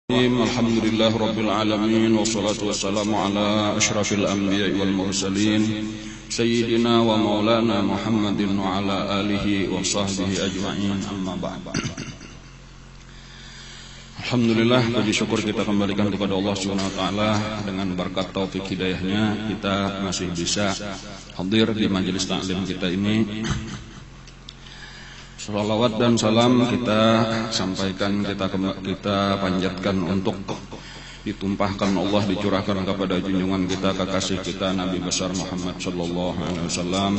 Alhamdulillah Rabbil Alamin. Wassalatu wassalamu ala ashrafil anbiya wal mursalin Sayyidina wa maulana Muhammadin wa ala alihi wa sahbihi ajma'in. Amma ba'd. Alhamdulillah, puji syukur kita kembalikan kepada Allah Subhanahu wa taala. Dengan berkat taufik hidayahnya kita masih bisa hadir di majelis taklim kita ini. Salawat dan salam kita sampaikan, kita panjatkan untuk ditumpahkan Allah, dicurahkan kepada junjungan kita, kekasih kita Nabi besar Muhammad sallallahu alaihi wasallam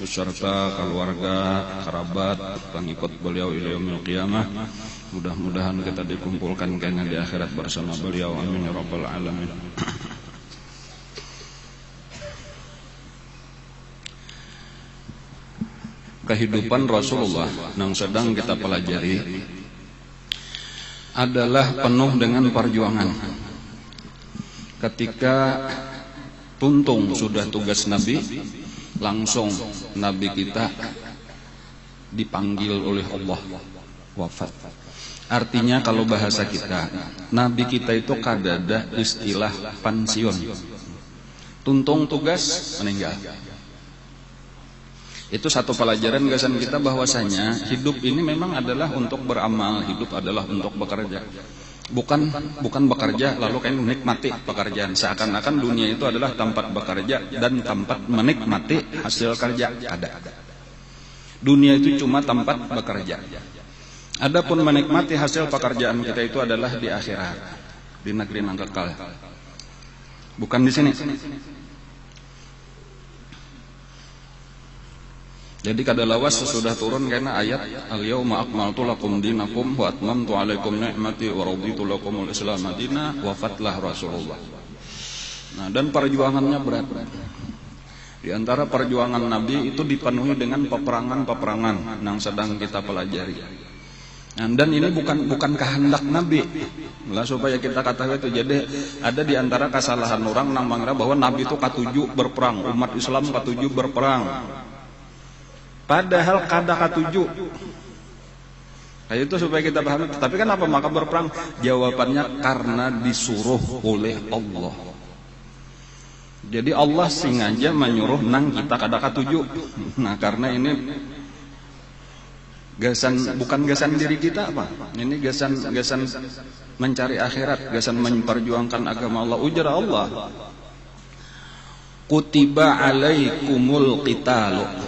beserta keluarga, kerabat, pengikut beliau ila yaumil qiyamah. Mudah-mudahan kita dikumpulkan kayaknya di akhirat bersama beliau. Amin ya rabbal alamin. Kehidupan Rasulullah yang sedang kita pelajari adalah penuh dengan perjuangan. Ketika tuntung sudah tugas Nabi, langsung Nabi kita dipanggil oleh Allah wafat. Artinya kalau bahasa kita, Nabi kita itu kadada istilah pensiun. Tuntung tugas, meninggal. Itu satu pelajaran gasan kita bahwasanya hidup ini memang adalah untuk beramal, hidup adalah untuk bekerja. Bukan bekerja lalu kayak menikmati pekerjaan. Seakan-akan dunia itu adalah tempat bekerja dan tempat menikmati hasil kerja. Ada. Dunia itu cuma tempat bekerja. Adapun menikmati hasil pekerjaan kita itu adalah di akhirat, di negeri yang kekal. Bukan di sini. Jadi kadalawas sesudah turun karena ayat al-yauma akmaltu lakum dinakum wa atmamtu alaikum ni'mati wa raditu lakumul islam madina, wafatlah Rasulullah. Nah, dan perjuangannya berat. Di antara perjuangan Nabi itu dipenuhi dengan peperangan-peperangan yang sedang kita pelajari. Nah, dan ini bukan kehendak Nabi. Lah supaya kita katakan itu, jadi ada di antara kesalahan orang nang mengira bahwa Nabi itu katuju berperang, umat Islam katuju berperang. Padahal kada katuju. Kayak itu supaya kita pahami. Tapi kenapa maka berperang? Jawabannya karena disuruh oleh Allah. Jadi Allah sengaja menyuruh nang kita kada katuju. Nah, karena ini bukan gasan diri kita apa? Ini gasan mencari akhirat, gasan memperjuangkan agama Allah. Ujar Allah, kutiba alaikumul qitalu,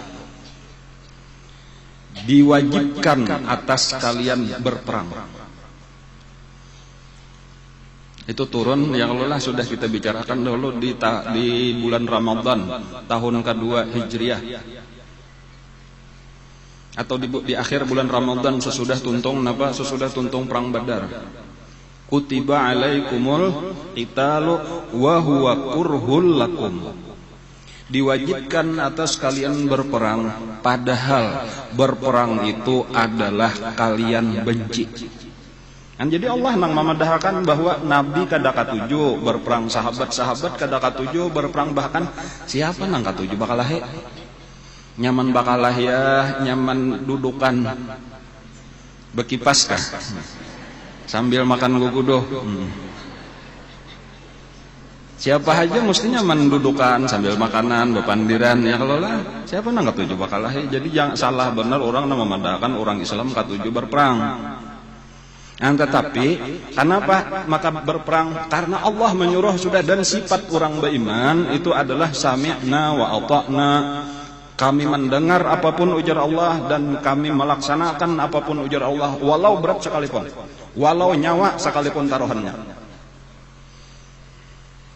diwajibkan atas kalian berperang. Itu turun yang lelah sudah kita bicarakan dulu di bulan Ramadan tahun kedua Hijriah, atau di akhir bulan Ramadan sesudah tuntung perang Badar. Kutiba alaikumul qitalu wa huwa kurhul lakum, diwajibkan atas kalian berperang, padahal berperang itu adalah kalian benci. Kan jadi Allah nang memadahakan bahwa Nabi kada katuju berperang, sahabat-sahabat kada katuju berperang, bahkan siapa nang katuju bakalah nyaman bakalah ya, nyaman dudukan bekipas kah sambil makan gugudoh. Siapa aja mestinya mendudukan sambil makanan, bepandiran, ya kalau lah siapa nang katuju bakalah. Jadi jangan salah benar orang nang memandangkan orang Islam katuju berperang. Nah, tetapi kenapa maka berperang? Karena Allah menyuruh sudah, dan sifat orang beriman itu adalah sami'na wa ata'na. Kami mendengar apapun ujar Allah dan kami melaksanakan apapun ujar Allah, walau berat sekalipun, walau nyawa sekalipun taruhannya.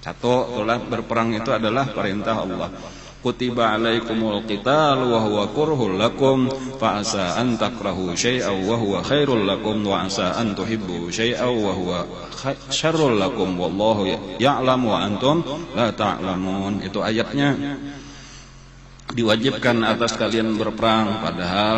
Satu, berperang itu adalah perintah Allah. Kutiba alaikumul qital wa huwa kurhul lakum fa asa an takrahu syai'an wa huwa khairul lakum wa asa an tuhibbu syai'an wa huwa syarrul lakum wallahu ya'lamu wa antum la ta'lamun. Itu ayatnya. Diwajibkan atas kalian berperang, padahal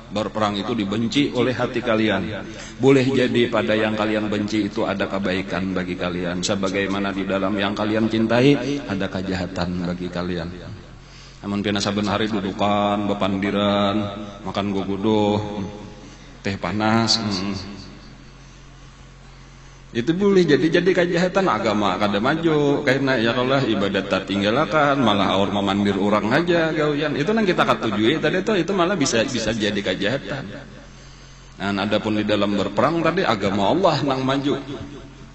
berperang itu dibenci oleh hati kalian. Boleh jadi pada yang kalian benci itu ada kebaikan bagi kalian, sebagaimana di dalam yang kalian cintai ada kejahatan bagi kalian. Namun pina saben hari dudukan, bepandiran, makan gugudoh, teh panas. Itu boleh jadi kejahatan agama kada maju karena ya Allah ibadat tinggalkan malah aur memandir orang aja gawian. Itu nang kita katujui tadi itu malah bisa jadi kejahatan. Nah, adapun di dalam berperang tadi agama Allah nang maju.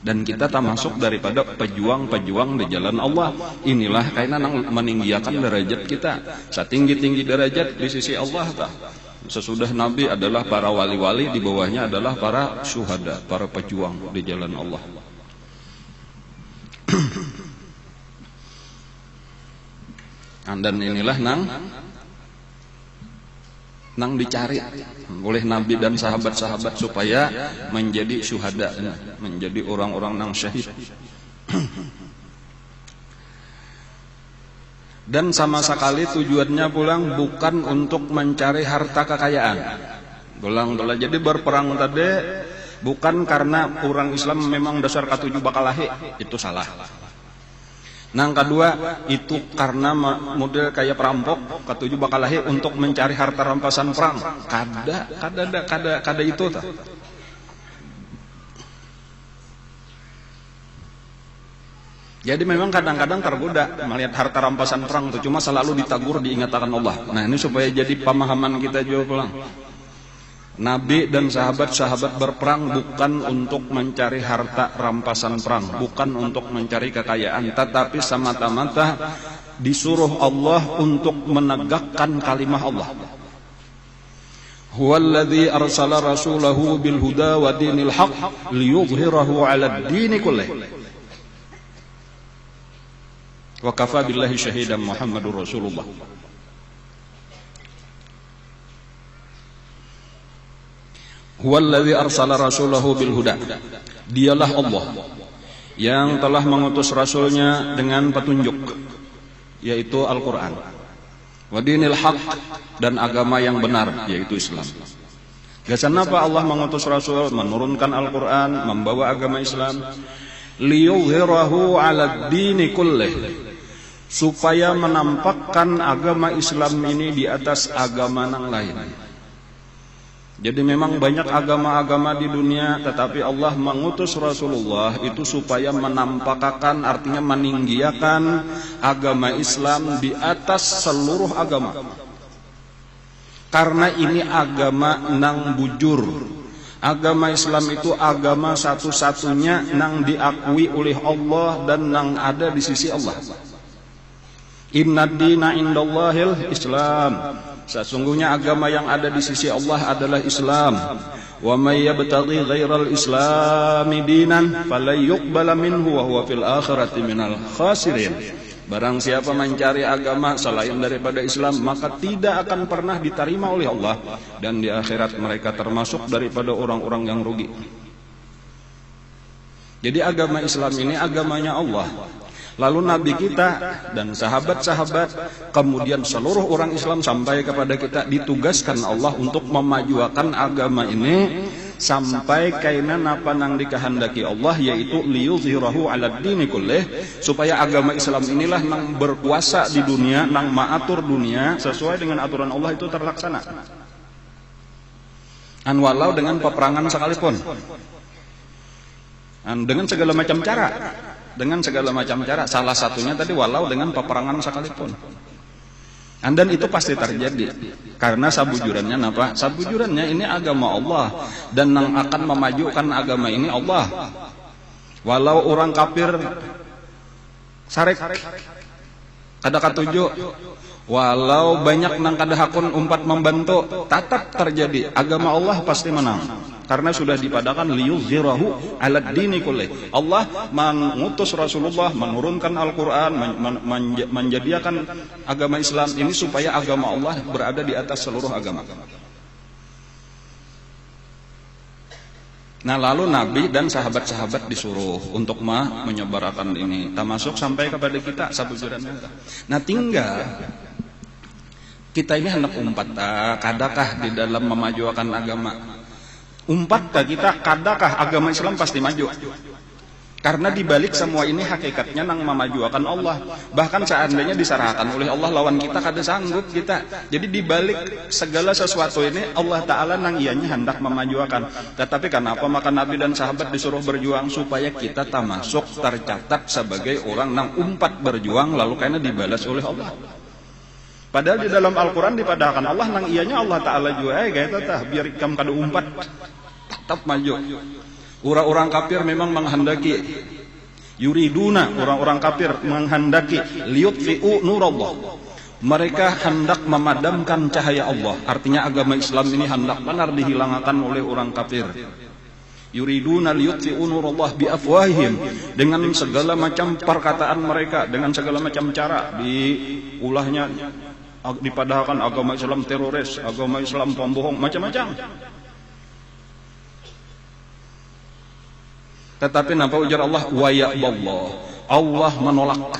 Dan kita termasuk daripada pejuang-pejuang di jalan Allah. Inilah karena nang meninggiakan derajat kita. Setinggi-tinggi derajat di sisi Allah tah. Sesudah Nabi adalah para wali-wali, di bawahnya adalah para syuhada, para pejuang di jalan Allah. Dan inilah nang dicari oleh Nabi dan sahabat-sahabat supaya menjadi syuhada, menjadi orang-orang nang syahid. Dan sama sekali tujuannya pulang bukan untuk mencari harta kekayaan. Jadi berperang tadi bukan karena orang Islam memang dasar katuju bakal lahi, itu salah. Nang kedua itu karena model kayak perampok katuju bakal lahi untuk mencari harta rampasan perang. Kada itu tah. Jadi memang kadang-kadang tergoda melihat harta rampasan perang itu, cuma selalu ditagur diingatkan Allah. Nah ini supaya jadi pemahaman kita juga pulang. Nabi dan sahabat-sahabat berperang bukan untuk mencari harta rampasan perang, bukan untuk mencari kekayaan, tetapi semata-mata disuruh Allah untuk menegakkan kalimah Allah. Huwallazi arsala rasulahu bil huda wa dinil haqq liyudhhirahu 'alad dini kullih. Wa kafa billahi syahidan Muhammadur Rasulullah. Huwallazi arsala rasulahu bil huda. Dialah Allah yang telah mengutus rasulnya dengan petunjuk, yaitu Al-Qur'an. Wa dinil haqq, dan agama yang benar, yaitu Islam. Gasan apa Allah mengutus rasul, menurunkan Al-Qur'an, membawa agama Islam? Liyudhhirahu 'alad dini kullih, supaya menampakkan agama Islam ini di atas agama yang lain. Jadi memang banyak agama-agama di dunia, tetapi Allah mengutus Rasulullah itu supaya menampakkan, artinya meninggikan agama Islam di atas seluruh agama. Karena ini agama nang bujur. Agama Islam itu agama satu-satunya nang diakui oleh Allah dan nang ada di sisi Allah. Inna dina indallahil Islam. Sesungguhnya agama yang ada di sisi Allah adalah Islam. Wa may yabtaghi ghairal islami dinan falan yuqbala minhu wa huwa fil akhirati minal khasirin. Barang siapa mencari agama selain daripada Islam, maka tidak akan pernah diterima oleh Allah, dan di akhirat mereka termasuk daripada orang-orang yang rugi. Jadi agama Islam ini agamanya Allah. Lalu Nabi kita dan sahabat-sahabat, kemudian seluruh orang Islam sampai kepada kita, ditugaskan Allah untuk memajukan agama ini sampai kainan apa nang dikehendaki Allah, yaitu liyudhhirahu 'alad dini kullih, supaya agama Islam inilah nang berkuasa di dunia, nang maatur dunia sesuai dengan aturan Allah itu terlaksana. Walau dengan peperangan sekalipun. Dengan segala macam cara. Dengan segala macam cara, salah satunya tadi walau dengan peperangan sekalipun. Dan itu pasti terjadi karena sabujurannya apa? Sabujurannya ini agama Allah, dan yang akan memajukan agama ini Allah. Walau orang kafir sarek kada katuju, walau banyak nang kada hakun umpat membantu, tetap terjadi agama Allah pasti menang. Karena sudah dipadakan liyudhhirahu 'alad dini kullih. Allah mengutus Rasulullah, menurunkan Al-Qur'an, menjadikan agama Islam ini supaya agama Allah berada di atas seluruh agama. Nah, lalu Nabi dan sahabat-sahabat disuruh untuk menyebarkan ini, termasuk sampai kepada kita sabujurannya. Nah, tinggal kita ini hendak umpat, kadakah di dalam memajukan agama? Umpat kita, kadakah agama Islam pasti maju? Karena dibalik semua ini hakikatnya nang memajuakan Allah. Bahkan seandainya diserahkan oleh Allah lawan kita kada sanggup kita. Jadi dibalik segala sesuatu ini Allah Ta'ala nang ianya hendak memajuakan. Tetapi kenapa maka Nabi dan sahabat disuruh berjuang supaya kita termasuk tercatat sebagai orang nang umpat berjuang lalu karena dibalas oleh Allah. Padahal di dalam Al-Quran dipadahkan Allah nang ianya Allah Ta'ala juga kayak tah biar ikam kada umpat tetap maju. Orang-orang kafir memang menghendaki yuriduna, orang-orang kafir menghendaki liyutfi'u nurallah. Mereka hendak memadamkan cahaya Allah. Artinya agama Islam ini hendak benar dihilangkan oleh orang kafir. Yuriduna liyutfi'u nurallah biafwahihim, dengan segala macam perkataan mereka, dengan segala macam cara diulahnya dipadahkan agama Islam teroris, agama Islam pembohong, macam-macam. Tetapi napa ujar Allah? Wa ya'ballah. Allah menolak.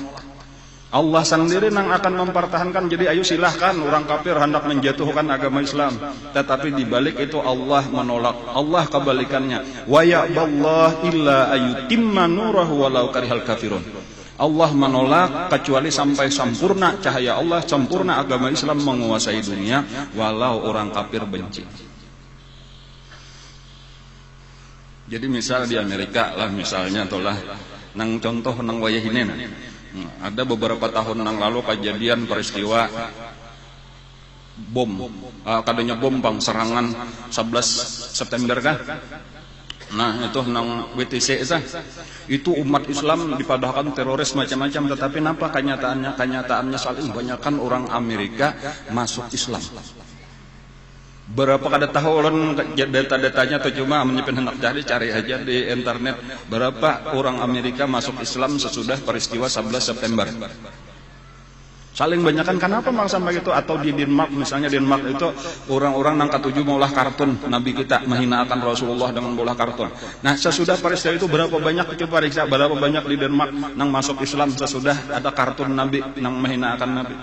Allah sendiri yang akan mempertahankan. Jadi ayo silahkan orang kafir hendak menjatuhkan agama Islam. Tetapi dibalik itu Allah menolak. Allah kebalikannya. Wa ya'ballah illa ayutimma nurahu walau karihal kafirun. Allah menolak kecuali sampai sempurna cahaya Allah, sempurna agama Islam menguasai dunia walau orang kafir benci. Jadi misal di Amerika lah misalnya itulah nang contoh nang wayah ini ada beberapa tahun nang lalu kejadian peristiwa bom kadanya bom bang serangan 11 September kan. Nah itu nang WTC itu umat Islam dipadahkan teroris macam-macam, tetapi napa kenyataannya saling banyakkan orang Amerika masuk Islam. Berapa kada tahu ulun data-datanya atau cuma menyimpan hendak cari aja di internet berapa orang Amerika masuk Islam sesudah peristiwa 11 September. Saling banyakan kenapa malah sampai itu. Atau di Denmark misalnya, Denmark itu orang-orang nang katujuh maulah kartun Nabi kita menghinakan Rasulullah dengan bola kartun. Nah sesudah peristiwa itu berapa banyak coba periksa berapa banyak di Denmark nang masuk Islam sesudah ada kartun Nabi nang menghinakan Nabi.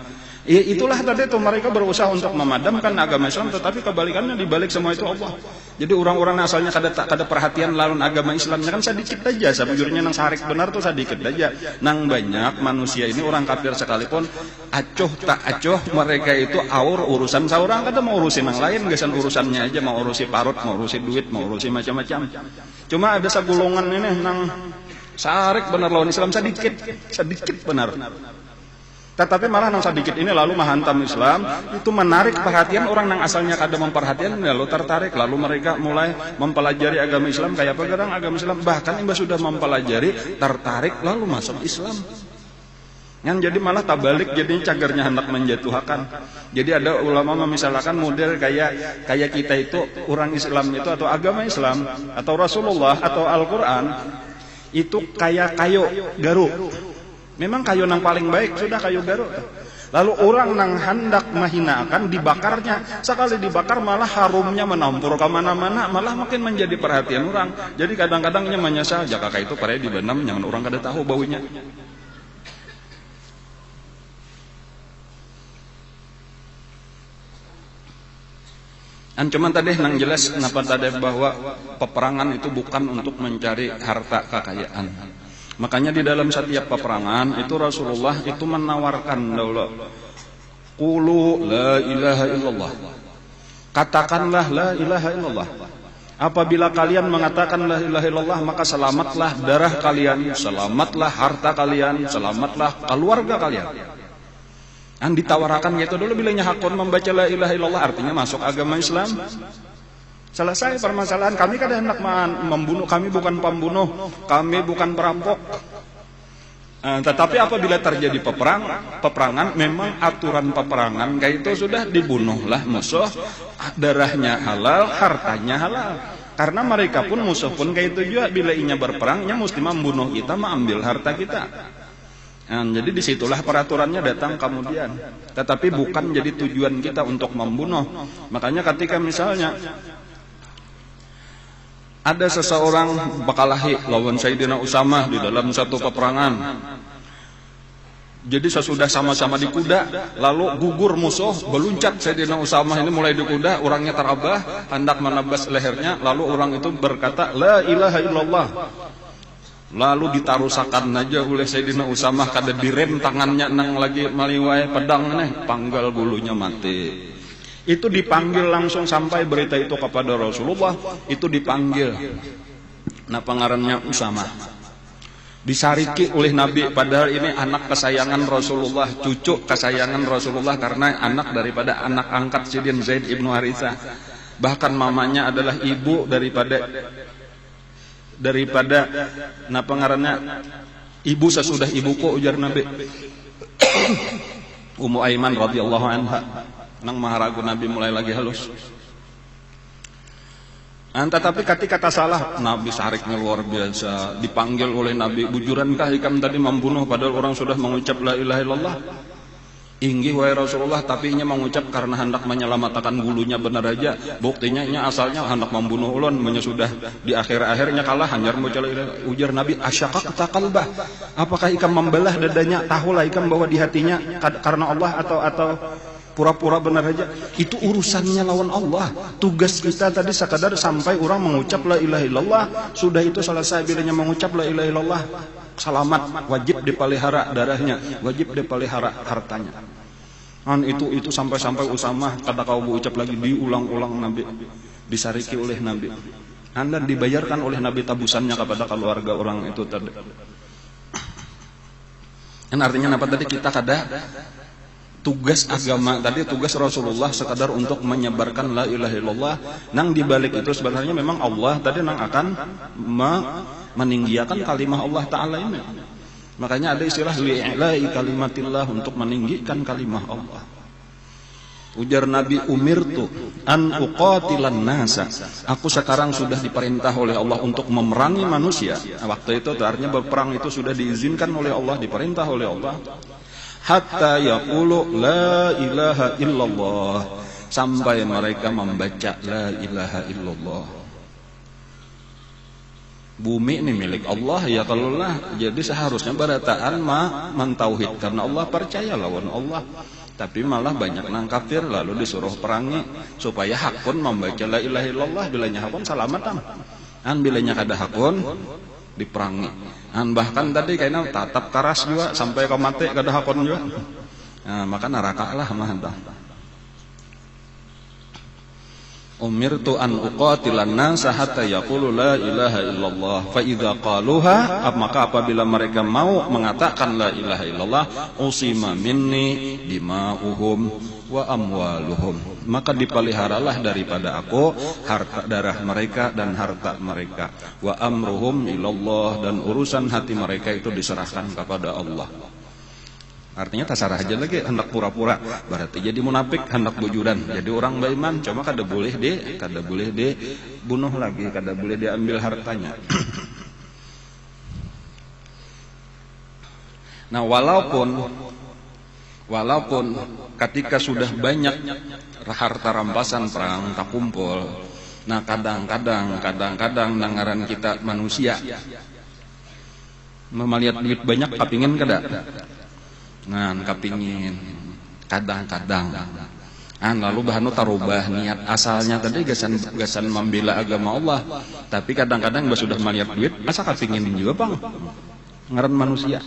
Itulah tadi itu mereka berusaha untuk memadamkan agama Islam, tetapi kebalikannya dibalik semua itu Allah. Jadi orang-orang asalnya kada perhatian lawan agama Islamnya kan sedikit aja, sebujurnya nang sarik benar tuh sedikit aja. Nang banyak manusia ini orang kafir sekalipun acuh tak acuh mereka itu aur urusan seorang kada mau urusin yang lain, gesan urusannya aja, mau urusi parut, mau urusi duit, mau urusi macam-macam. Cuma ada segolongan ini nang sarik benar lawan Islam sedikit benar. Tetapi malah nang sedikit ini lalu menghantam Islam, itu menarik perhatian orang nang asalnya kada memperhatian, lalu tertarik, lalu mereka mulai mempelajari agama Islam kayak apa gerang agama Islam, bahkan imbas sudah mempelajari tertarik lalu masuk Islam. Yang jadi malah tabalik jadinya cagarnya hendak menjatuhkan. Jadi ada ulama memisalkan model kayak kita itu orang Islam itu atau agama Islam atau Rasulullah atau Al-Quran itu kayak kayu garuk. Memang kayu nang paling baik sudah kayu garuk. Lalu orang nang hendak menghinakan dibakarnya. Sekali dibakar malah harumnya menampur kemana-mana, malah makin menjadi perhatian orang. Jadi kadang-kadangnya menyesal jaka itu pada dibenam, jangan orang kada tahu baunya. Cuman tadi nang jelas kenapa tadi bahwa peperangan itu bukan untuk mencari harta kekayaan. Makanya di dalam setiap peperangan itu Rasulullah itu menawarkan dahulu, qulu la ilaha illallah. Katakanlah la ilaha illallah. Apabila kalian mengatakan la ilaha illallah, maka selamatlah darah kalian, selamatlah harta kalian, selamatlah keluarga kalian. Yang ditawarkan yaitu dulu bilanya hakun membaca la ilaha illallah artinya masuk agama Islam. Selesai permasalahan. Kami kan hendak membunuh, kami bukan pembunuh, kami bukan perampok. Tetapi apabila terjadi peperangan, memang aturan peperangan kayak itu sudah dibunuhlah musuh, darahnya halal, hartanya halal. Karena mereka pun musuh pun kayak itu juga, bila inya berperangnya mesti membunuh kita, mengambil harta kita. Jadi disitulah peraturannya datang kemudian. Tetapi bukan jadi tujuan kita untuk membunuh. Makanya ketika misalnya ada seseorang bakalahi lawan Sayyidina Usamah di dalam satu peperangan. Jadi sesudah sama-sama di kuda, lalu gugur musuh, beluncat Sayyidina Usamah ini mulai di kuda, orangnya terabah, hendak menebas lehernya, lalu orang itu berkata, la ilaha illallah. Lalu ditarusakan aja oleh Sayyidina Usamah kada direm tangannya nang lagi maliwai pedang nih, panggal bulunya mati. Itu dipanggil langsung sampai berita itu kepada Rasulullah, itu dipanggil. Nah pangarannya Usamah. Disariki oleh Nabi, padahal ini anak kesayangan Rasulullah, cucu kesayangan Rasulullah karena anak daripada anak angkat Sidin Zaid ibnu Harithah. Bahkan mamanya adalah ibu daripada napa ngarannya ibu sesudah ibuku, ujar Nabi. Ummu Aiman radhiyallahu anha. Nang maharagu Nabi mulai lagi halus. Tetapi ketika tak salah, Nabi sariknya luar biasa. Dipanggil oleh Nabi, bujurankah ikam tadi membunuh padahal orang sudah mengucap la ilaha illallah? Inggih wahai Rasulullah, tapi nya mengucap karena hendak menyelamatkan bulunya benar aja. Buktinya nya asalnya hendak membunuh ulun, sudah di akhirnya kalah hanyar muncul. Ujar Nabi, asyaqaqta qalbah. Apakah ikam membelah dadanya? Tahulah ikam bahwa di hatinya karena Allah atau pura-pura benar aja. Itu urusannya lawan Allah. Tugas kita tadi sekadar sampai orang mengucap la ilaha illallah, sudah itu selesai. Bilanya mengucap la ilaha illallah, selamat, wajib dipelihara darahnya, wajib dipelihara hartanya. Itu sampai Usamah kata kau ucap lagi, diulang-ulang Nabi, disariki oleh Nabi. Dan dibayarkan oleh Nabi tabusannya kepada keluarga orang itu tadi. Kan artinya apa tadi, kita kada tugas agama tadi, tugas Rasulullah sekadar untuk menyebarkan la ilaha illallah. Nang dibalik itu sebenarnya memang Allah tadi nang akan meninggikan kalimah Allah Ta'ala ini. Makanya ada istilah li'i'la'i kalimatillah, untuk meninggikan kalimah Allah. Ujar Nabi, umirtu an uqatilan nasa. Aku sekarang sudah diperintah oleh Allah untuk memerangi manusia. Waktu itu artinya berperang itu sudah diizinkan oleh Allah, diperintah oleh Allah. Hatta yaqulu la ilaha illallah, sampai mereka membaca la ilaha illallah. Bumi ini milik Allah ya kalaulah, jadi seharusnya barataan mentauhid karena Allah, percaya lawan Allah. Tapi malah banyak nang kafir, lalu disuruh perangi supaya hakun membaca la ilaha illallah. Bilanya hakun salamatan, bilanya kada hakun diperangi. Bahkan tadi kayaknya tatap keras juga sampai kau mati kada hakon juga. Maka neraka lah mah. Umirtu an uqatilan nasa hatta yaqulu la ilaha illallah fa idza qaluha, maka apabila mereka mau mengatakan la ilaha illallah, usima minni dima'uhum wa amwaluhum, maka dipeliharalah daripada aku harta darah mereka dan harta mereka. Wa amruhum ilallah, dan urusan hati mereka itu diserahkan kepada Allah. Artinya tasarah aja lagi, hendak pura-pura berarti jadi munafik, hendak bujuran jadi orang beriman, cuma kada boleh dibunuh lagi, kada boleh diambil hartanya. Nah walaupun ketika sudah banyak harta rampasan perang tak kumpul, nah kadang-kadang nangaran kita manusia melihat duit banyak kapingin kada. Nah, kapingin kadang-kadang. Lalu bahanu tarubah niat asalnya tadi gasan membela agama Allah, tapi kadang-kadang sudah melihat duit, masa kapingin juga bang? Ngaran manusia.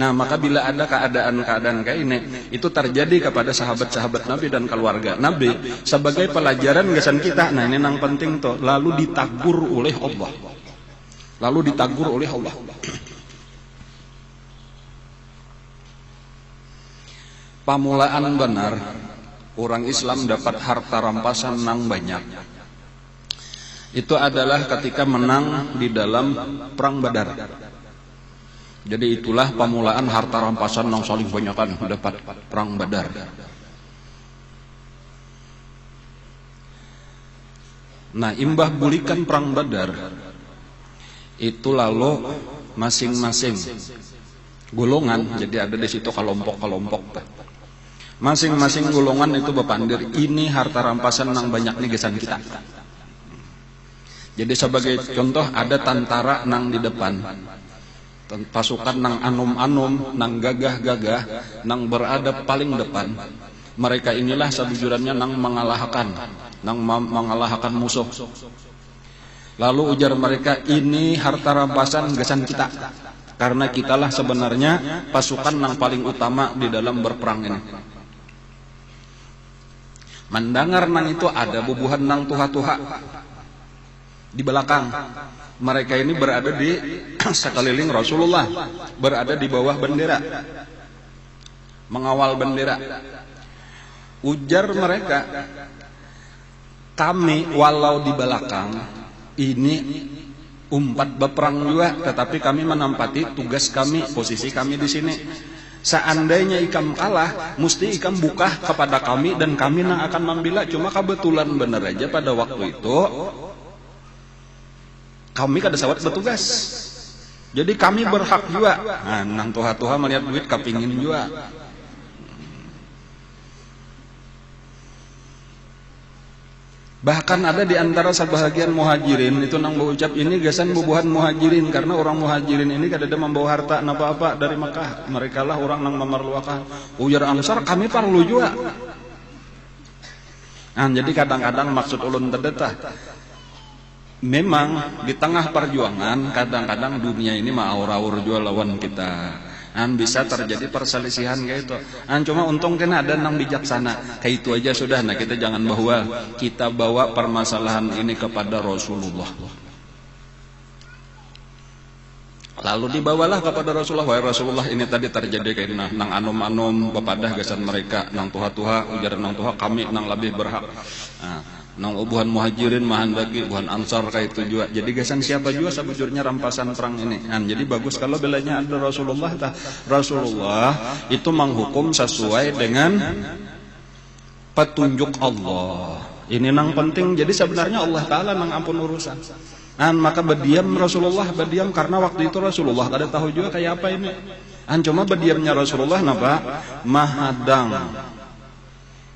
Nah, maka bila ada keadaan kayak ini, itu terjadi kepada sahabat-sahabat Nabi dan keluarga Nabi sebagai pelajaran gasan kita. Nah, ini yang penting tuh, lalu ditagur oleh Allah. Pamulaan benar orang Islam dapat harta rampasan nang banyak, itu adalah ketika menang di dalam perang Badar. Jadi itulah pamulaan harta rampasan nang saling banyakan dapat perang Badar. Nah, imbah bulikan perang Badar itu lalu masing-masing golongan, jadi ada di situ kelompok-kelompok. Masing-masing golongan itu bepandir, ini harta rampasan nang banyak nih gesan kita. Jadi sebagai contoh, ada tentara nang di depan, pasukan nang anum-anum, nang gagah-gagah, nang beradab paling depan. Mereka inilah sebujurannya nang mengalahkan musuh. Lalu ujar mereka, ini harta rampasan gesan kita. Karena kitalah sebenarnya pasukan yang paling utama di dalam berperang ini. Mendengar nang itu ada bubuhan nang tuha-tuha di belakang. Mereka ini berada di sekeliling Rasulullah, berada di bawah bendera, mengawal bendera. Ujar mereka, kami walau di belakang ini umpat berperang juga, tetapi kami menempati tugas kami, posisi kami di sini. Seandainya ikam kalah, mesti ikam buka kepada kami dan kami yang akan membela. Cuma kebetulan benar aja pada waktu itu kami kada sawat bertugas. Jadi kami berhak juga. Nah, nang tuha-tuha melihat duit kapingin juga. Bahkan ada di antara sebahagian muhajirin itu nang berucap ini gasan bubuhan muhajirin, karena orang muhajirin ini kada ada membawa harta apa-apa dari Makkah. Mereka lah orang nang memerlukan. Ujar Ansar, kami perlu juga. Nah, jadi kadang-kadang maksud ulun terdetah. Memang di tengah perjuangan kadang-kadang dunia ini aur-aur jual lawan kita. Bisa terjadi perselisihan kayak itu. Cuma untung kan ada nang bijaksana. Kayak itu aja sudah. Nah kita jangan bawa. Kita bawa permasalahan ini kepada Rasulullah. Lalu dibawalah kepada Rasulullah. Wahai Rasulullah, ini tadi terjadi kayak nang anom-anom bepadah gasan mereka, nang tuha-tuha ujar nang tuha kami nang lebih berhak. Nang ubuhan muhajirin mahandaki ubuhan ansar kayak itu juga. Jadi gasan siapa juga sebujurnya rampasan perang ini. Jadi bagus kalau belanya ada Rasulullah. Rasulullah itu menghukum sesuai dengan petunjuk Allah. Ini nang penting. Jadi sebenarnya Allah Ta'ala nang ampun urusan. Maka berdiam Rasulullah, berdiam karena waktu itu Rasulullah kada tahu juga kayak apa ini. Cuma berdiamnya Rasulullah napa? Mahadang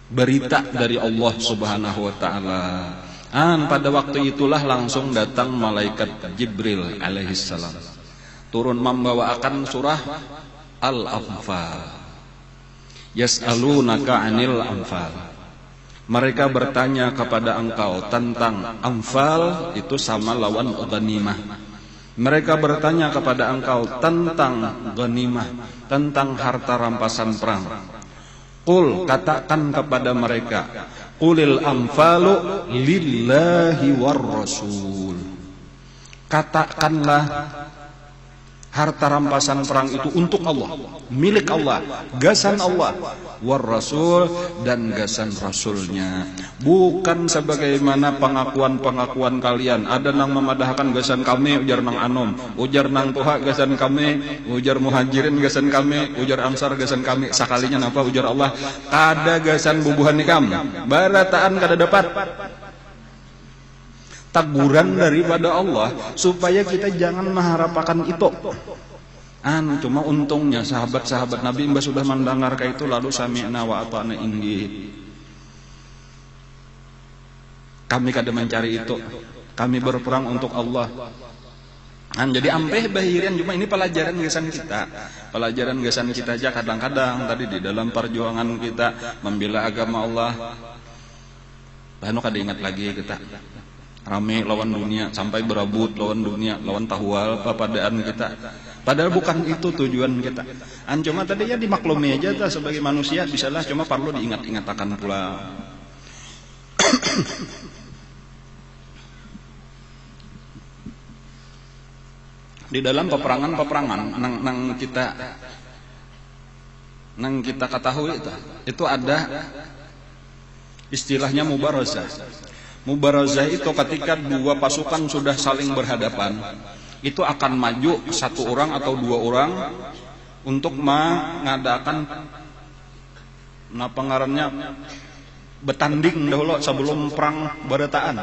berita dari Allah Subhanahu wa taala. Pada waktu itulah langsung datang malaikat Jibril alaihissalam. Turun membawakan surah Al-Anfal. Yas'alunaka 'anil anfal. Mereka bertanya kepada engkau tentang Anfal, itu sama lawan ghanimah. Mereka bertanya kepada engkau tentang ghanimah, tentang harta rampasan perang. Qul, katakan kepada mereka, qulil anfalu lillahi war rasul. Katakanlah harta rampasan perang itu untuk Allah, milik Allah, gasan Allah, war rasul, dan gasan rasulnya. Bukan sebagaimana pengakuan-pengakuan kalian. Ada nang memadahkan gasan kami, ujar nang anom, ujar nang tuha gasan kami, ujar muhajirin gasan kami, ujar ansar gasan kami. Sakalinya napa ujar Allah, kada gasan bubuhan nikam, barataan kada dapat. Teguran daripada Allah supaya kita jangan mengharapkan itu. Cuma untungnya sahabat-sahabat Nabi mbak sudah mendengar kayak itu, lalu sami'na wa ata'na inggi. Kami kada mencari itu. Kami berperang untuk Allah. Jadi ampeh bahiran, cuma ini pelajaran gasan kita. Pelajaran gasan kita aja kadang-kadang tadi di dalam perjuangan kita membela agama Allah. Bahkan kada ingat lagi kita. Rame lawan dunia, sampai berebut lawan dunia, lawan tahwal papadaan kita. Padahal bukan itu tujuan kita. Cuma tadi ya dimaklumi aja ta, sebagai manusia bisalah, cuma perlu diingat-ingatakan pula. Di dalam peperangan nang kita ketahui itu ada istilahnya mubarazah. Mubarazah itu ketika dua pasukan sudah saling berhadapan, itu akan maju satu orang atau dua orang untuk mengadakan pengarannya bertanding dahulu sebelum perang barataan.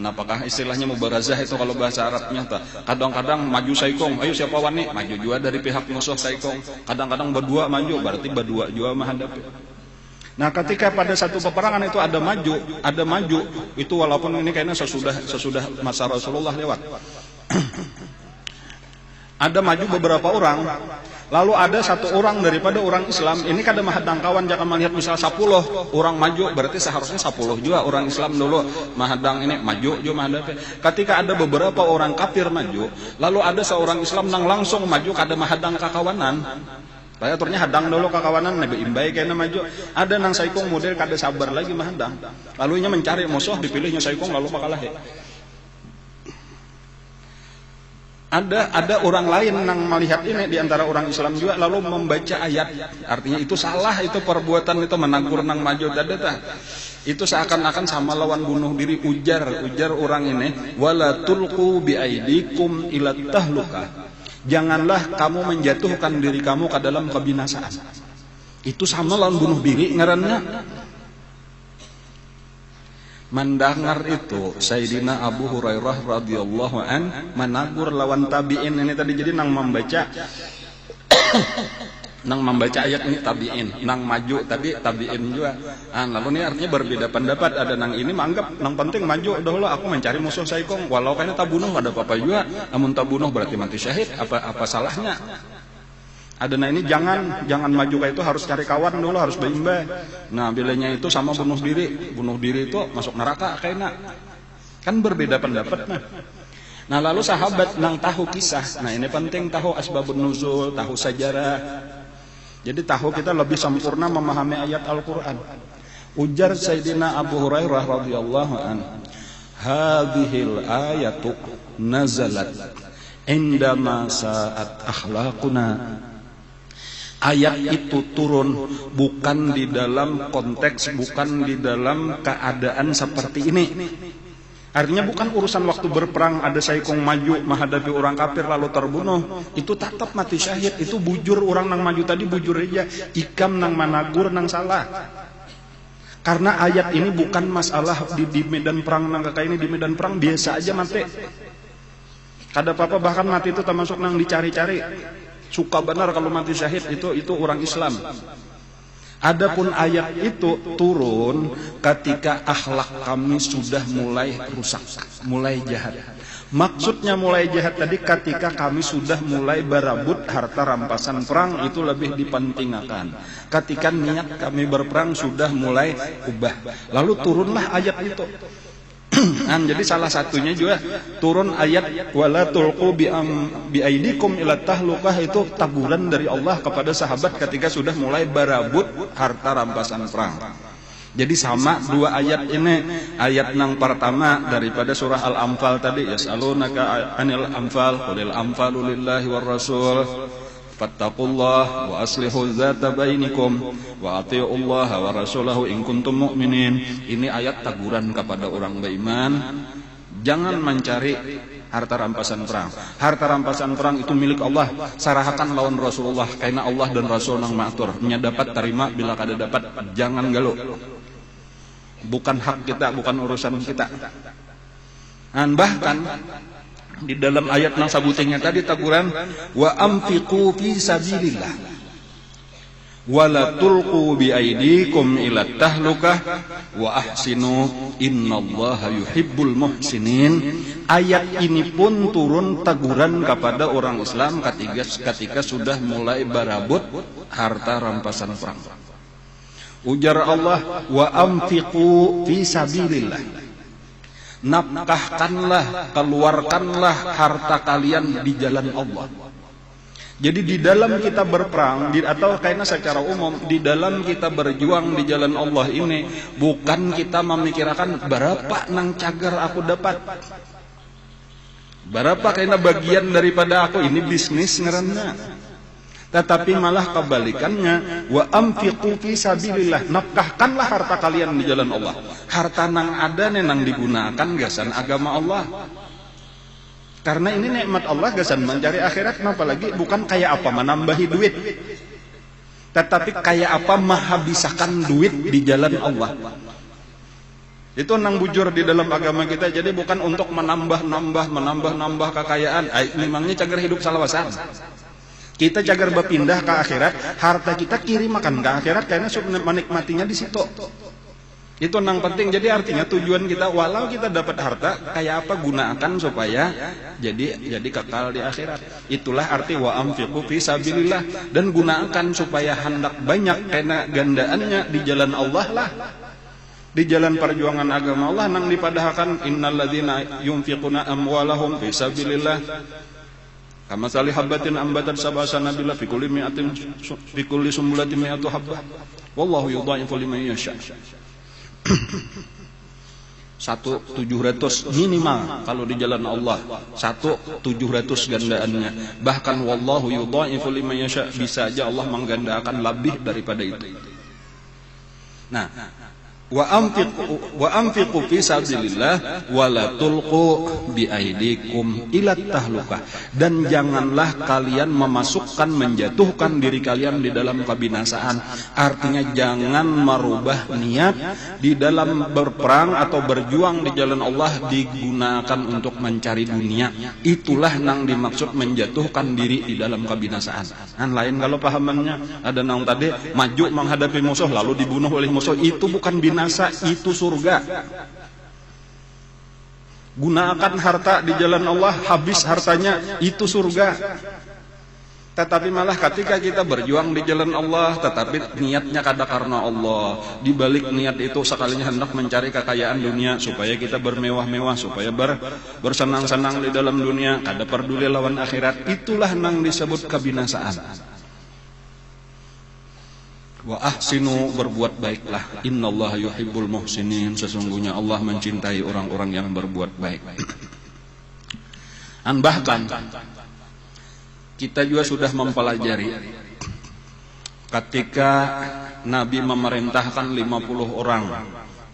Apakah istilahnya mubarazah itu kalau bahasa Arabnya? Kadang-kadang maju saikong, ayo siapa wani maju juga dari pihak musuh saikong. Kadang-kadang berdua maju, berarti berdua juga menghadapi. Ketika pada satu peperangan itu ada maju, itu walaupun ini kayaknya sesudah masa Rasulullah lewat. Ada maju beberapa orang, lalu ada satu orang daripada orang Islam, ini kada mahadang kawan, jangan melihat misal 10 orang maju, berarti seharusnya 10 juga orang Islam dulu mahadang ini maju juga mahadang. Ketika ada beberapa orang kafir maju, lalu ada seorang Islam nang langsung maju kada mahadang kakawanan. Saya aturnya hadang dulu kakawanan, nabi imbai kayaknya maju. Ada nang saikong model kada sabar lagi mahadang. Lalu nya mencari musuh, dipilihnya saikong lalu makalah. Ada orang lain nang melihat ini di antara orang Islam juga lalu membaca ayat. Artinya itu salah, itu perbuatan itu menakur nang maju dadata. Itu seakan-akan sama lawan bunuh diri. Ujar orang ini, wala tulqu biaidikum ila tahlukah. Janganlah kamu menjatuhkan diri kamu ke dalam kebinasaan. Itu sama lawan bunuh diri ngarannya. Mendengar itu Sayyidina Abu Hurairah radhiyallahu an menagur lawan tabi'in ini tadi, jadi nang membaca ayat ini tabi'in, nang maju tadi tabi'in juga. Lalu ini artinya berbeda pendapat. Ada nang ini menganggap nang penting maju dahulu, aku mencari musuh saikong walau kayaknya tak bunuh ada apa-apa juga. Namun tak bunuh berarti mati syahid, apa salahnya? Ada nah ini jangan maju kayak itu, harus cari kawan dulu, harus berimbang. Nah bilanya itu sama bunuh diri itu masuk neraka kayaknya. Kan berbeda pendapat. Nah lalu sahabat nang tahu kisah, nah ini penting tahu asbabun nuzul, tahu sejarah. Jadi tahu kita lebih sempurna memahami ayat Al-Quran. Ujar Sayyidina Abu Hurairah radhiyallahu an, hadhil ayatu nazalat indama sa'at akhlaquna. Ayat itu turun bukan di dalam konteks, bukan di dalam keadaan seperti ini. Artinya bukan urusan waktu berperang ada saikong maju menghadapi orang kafir lalu terbunuh, itu tetap mati syahid. Itu bujur orang nang maju tadi, bujur aja ikam nang managur nang salah. Karena ayat ini bukan masalah di medan perang nang kakak ini, di medan perang biasa aja mati. Kada apa-apa, bahkan mati itu termasuk nang dicari-cari. Suka benar kalau mati syahid, itu orang Islam. Adapun ayat itu turun ketika akhlak kami sudah mulai rusak, mulai jahat. Maksudnya mulai jahat tadi ketika kami sudah mulai berabut harta rampasan perang, itu lebih dipentingkan. Ketika niat kami berperang sudah mulai ubah, lalu turunlah ayat itu. Jadi salah satunya juga turun ayat wala tulqu biaidikum ila tahlukah, itu teguran dari Allah kepada sahabat ketika sudah mulai berabut harta rampasan perang. Jadi sama dua ayat ini. Ayat yang pertama daripada surah Al-Anfal tadi, yas'alunaka 'anil anfal qulil anfalu lillahi war rasul fattaqullah wa aslihu dzata bainikum wa atiullaha wa rasulahu in kuntum mu'minin. Ini ayat teguran kepada orang beriman, jangan mencari harta rampasan perang. Harta rampasan perang itu milik Allah, sarahakan lawan Rasulullah, karena Allah dan Rasul nang matur nya dapat terima, bila kada dapat jangan galuh. Bukan hak kita, bukan urusan kita. Dan bahkan di dalam ayat yang sabutingnya tadi teguran wa amfiqu fi sabilillah wa la tulqu bi aidikum ila tahlukah wa ahsinu innallaha yuhibbul muhsinin. Ayat ini pun turun teguran kepada orang Islam ketika sudah mulai berabut harta rampasan perang. Ujar Allah wa amfiqu fi sabilillah, nafkahkanlah, keluarkanlah harta kalian di jalan Allah. Jadi di dalam kita berperang atau kayaknya secara umum di dalam kita berjuang di jalan Allah ini, bukan kita memikirkan berapa nang cagar aku dapat, berapa kayaknya bagian daripada aku ini bisnis ngaranna. Tetapi malah kebalikannya, wa amfiqu fi sabilillah, nafkahkanlah harta kalian di jalan Allah. Harta nang ada nang digunakan gasan agama Allah. Karena ini nikmat Allah gasan mencari akhirat, apalagi bukan kayak apa menambahi duit, tetapi kayak apa menghabiskan duit di jalan Allah. Itu nang bujur di dalam agama kita. Jadi bukan untuk menambah kekayaan. Memangnya cagar hidup salawasan. Kita cagar berpindah ke akhirat, harta kita kirim makan ke akhirat karena menikmatinya di situ. Itu nang penting. Jadi artinya tujuan kita walau kita dapat harta kayak apa gunakan supaya jadi kekal di akhirat. Itulah arti wa anfiqu fi sabilillah, dan gunakan supaya hendak banyak karena gandaannya di jalan Allah lah. Di jalan perjuangan agama Allah nang dipadahkan innalladzina yunfiquna amwalahum fi sabilillah kama salihabatin ambatat sab'a sanabila fi kulli sumbulatin mi'atu habbah wallahu yudha'ifu liman yasha. 1.700 minimal kalau di jalan Allah, 1.700 gandaannya. Bahkan wallahu yudha'ifu liman yasha, bisa aja Allah menggandakan lebih daripada itu. Nah, wa anfiqu fi sabilillah wa la tulqu bi aidikum ila tahlukah, dan janganlah kalian memasukkan menjatuhkan diri kalian di dalam kebinasaan. Artinya jangan merubah niat di dalam berperang atau berjuang di jalan Allah digunakan untuk mencari dunia. Itulah nang dimaksud menjatuhkan diri di dalam kebinasaan. Kan lain kalau pahamannya ada nang tadi maju menghadapi musuh lalu dibunuh oleh musuh, itu bukan binasa, itu surga. Gunakan harta di jalan Allah, habis hartanya, itu surga. Tetapi malah ketika kita berjuang di jalan Allah, tetapi niatnya kada karena Allah, di balik niat itu sekalinya hendak mencari kekayaan dunia supaya kita bermewah-mewah, supaya bersenang-senang di dalam dunia, kada peduli lawan akhirat, itulah nang disebut kebinasaan. Wa ahsinu, berbuat baiklah, innallaha yuhibbul muhsinin, sesungguhnya Allah mencintai orang-orang yang berbuat baik. Dan bahkan kita juga sudah mempelajari ketika Nabi memerintahkan 50 orang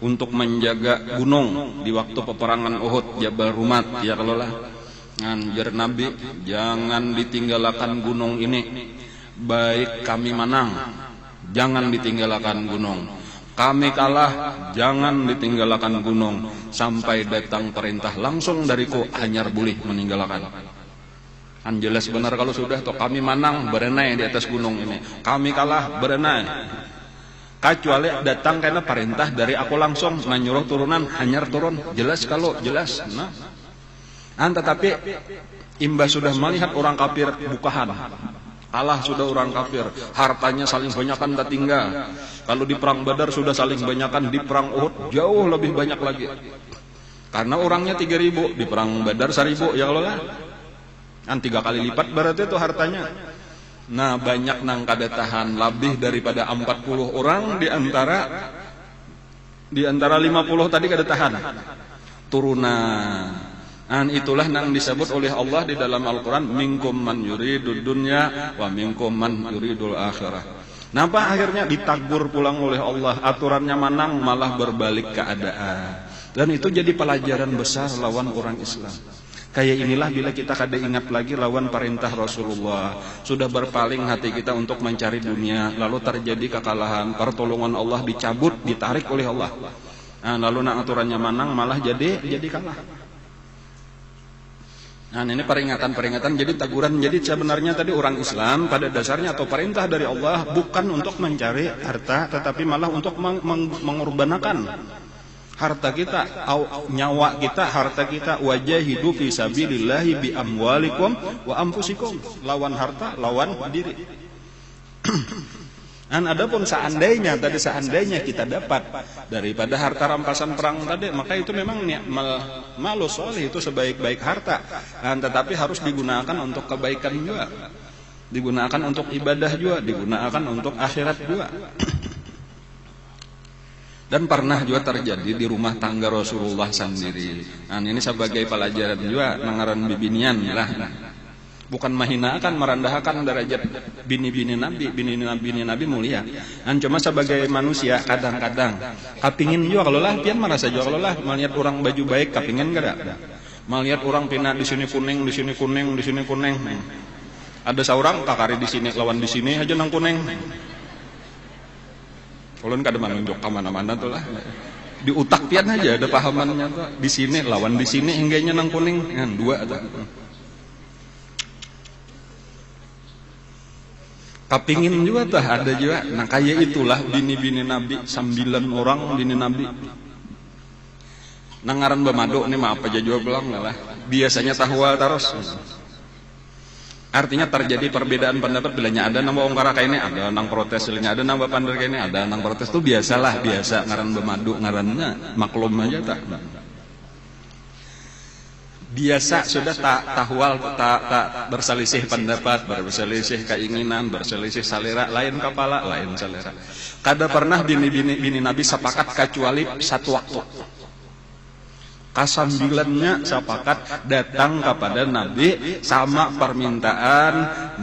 untuk menjaga gunung di waktu peperangan Uhud, Jabal Rumat, ya kalau lah nganjar Nabi, jangan ditinggalkan gunung ini, baik kami menang jangan ditinggalkan gunung, kami kalah jangan ditinggalkan gunung, sampai datang perintah langsung dariku hanyar boleh meninggalkan. Kan jelas benar kalau sudah toh kami menang berenai di atas gunung ini, kami kalah berenai, kecuali datang karena perintah dari aku langsung menyuruh turunan hanyar turun, jelas kalau jelas. Nah, tetapi imbas sudah melihat orang kafir bukahan, kalah sudah orang kafir, hartanya saling banyakan tak tinggal. Kalau di perang Badar sudah saling banyakan, di perang Uhud jauh lebih banyak lagi. Karena orangnya 3.000, di perang Badar 1.000, ya Allah. Kan 3 kali lipat berarti itu hartanya. Nah, banyak nang kada tahan, lebih daripada 40 orang di antara 50 tadi kada tahan. Turunan. Dan itulah yang disebut oleh Allah di dalam Al-Quran, minkum man yuridud dunya wa minkum man yuridul akhirah. Nampak akhirnya ditagur pulang oleh Allah, aturannya menang malah berbalik keadaan. Dan itu jadi pelajaran besar lawan orang Islam. Kayak inilah bila kita kada ingat lagi lawan perintah Rasulullah, sudah berpaling hati kita untuk mencari dunia, lalu terjadi kekalahan, pertolongan Allah dicabut, ditarik oleh Allah. Nah, lalu aturannya menang malah jadi kalah. Nah, ini peringatan, jadi teguran. Jadi sebenarnya tadi orang Islam pada dasarnya atau perintah dari Allah bukan untuk mencari harta, tetapi malah untuk mengorbankan harta kita, nyawa kita, harta kita. Wajahidu fi sabilillahi bi amwalikum wa anfusikum, lawan harta, lawan diri. Dan adapun seandainya kita dapat daripada harta rampasan perang tadi, maka itu memang malu soleh, itu sebaik-baik harta. Dan tetapi harus digunakan untuk kebaikan juga, digunakan untuk ibadah juga, digunakan untuk akhirat juga. Dan pernah juga terjadi di rumah tangga Rasulullah sendiri. Nah, ini sebagai pelajaran juga nangaran bibinian lah. Bukan menghinakan, merendahkan derajat bini-bini Nabi mulia. Dan cuma sebagai manusia kadang-kadang kapingin juga kalau lah pian merasa juga kalau lah melihat orang baju baik kapingin kada. Melihat orang pina di sini kuning, di sini kuning, di sini kuning. Ada seorang kakari di sini lawan di sini aja nang kuning. Ulun kada menunjuk ke mana-mana tuh lah. Di utak pian aja ada pahamannya tuh. Di sini lawan di sini hingganya nang kuning. Kan dua ada. Kapingin juga tah ada juga. Nah kayak itulah bini-bini Nabi, 9 orang bini Nabi. Nangaran bemadu nih maaf aja juga belang lah. Biasanya tahwal terus. Artinya terjadi perbedaan pendapat bilanya ada nang ongkara kayak ini, ada nang protes bilanya ada nang pandar kayak ini, ada nang protes tuh biasalah, biasa ngaran bemadu ngarannya maklum aja tak. Biasa sudah tak tahwal tak berselisih pendapat, berselisih keinginan, berselisih selera, lain kepala, lain selera. Kada pernah bini Nabi sepakat kecuali satu waktu. Kasambilannya sepakat datang kepada Nabi sama permintaan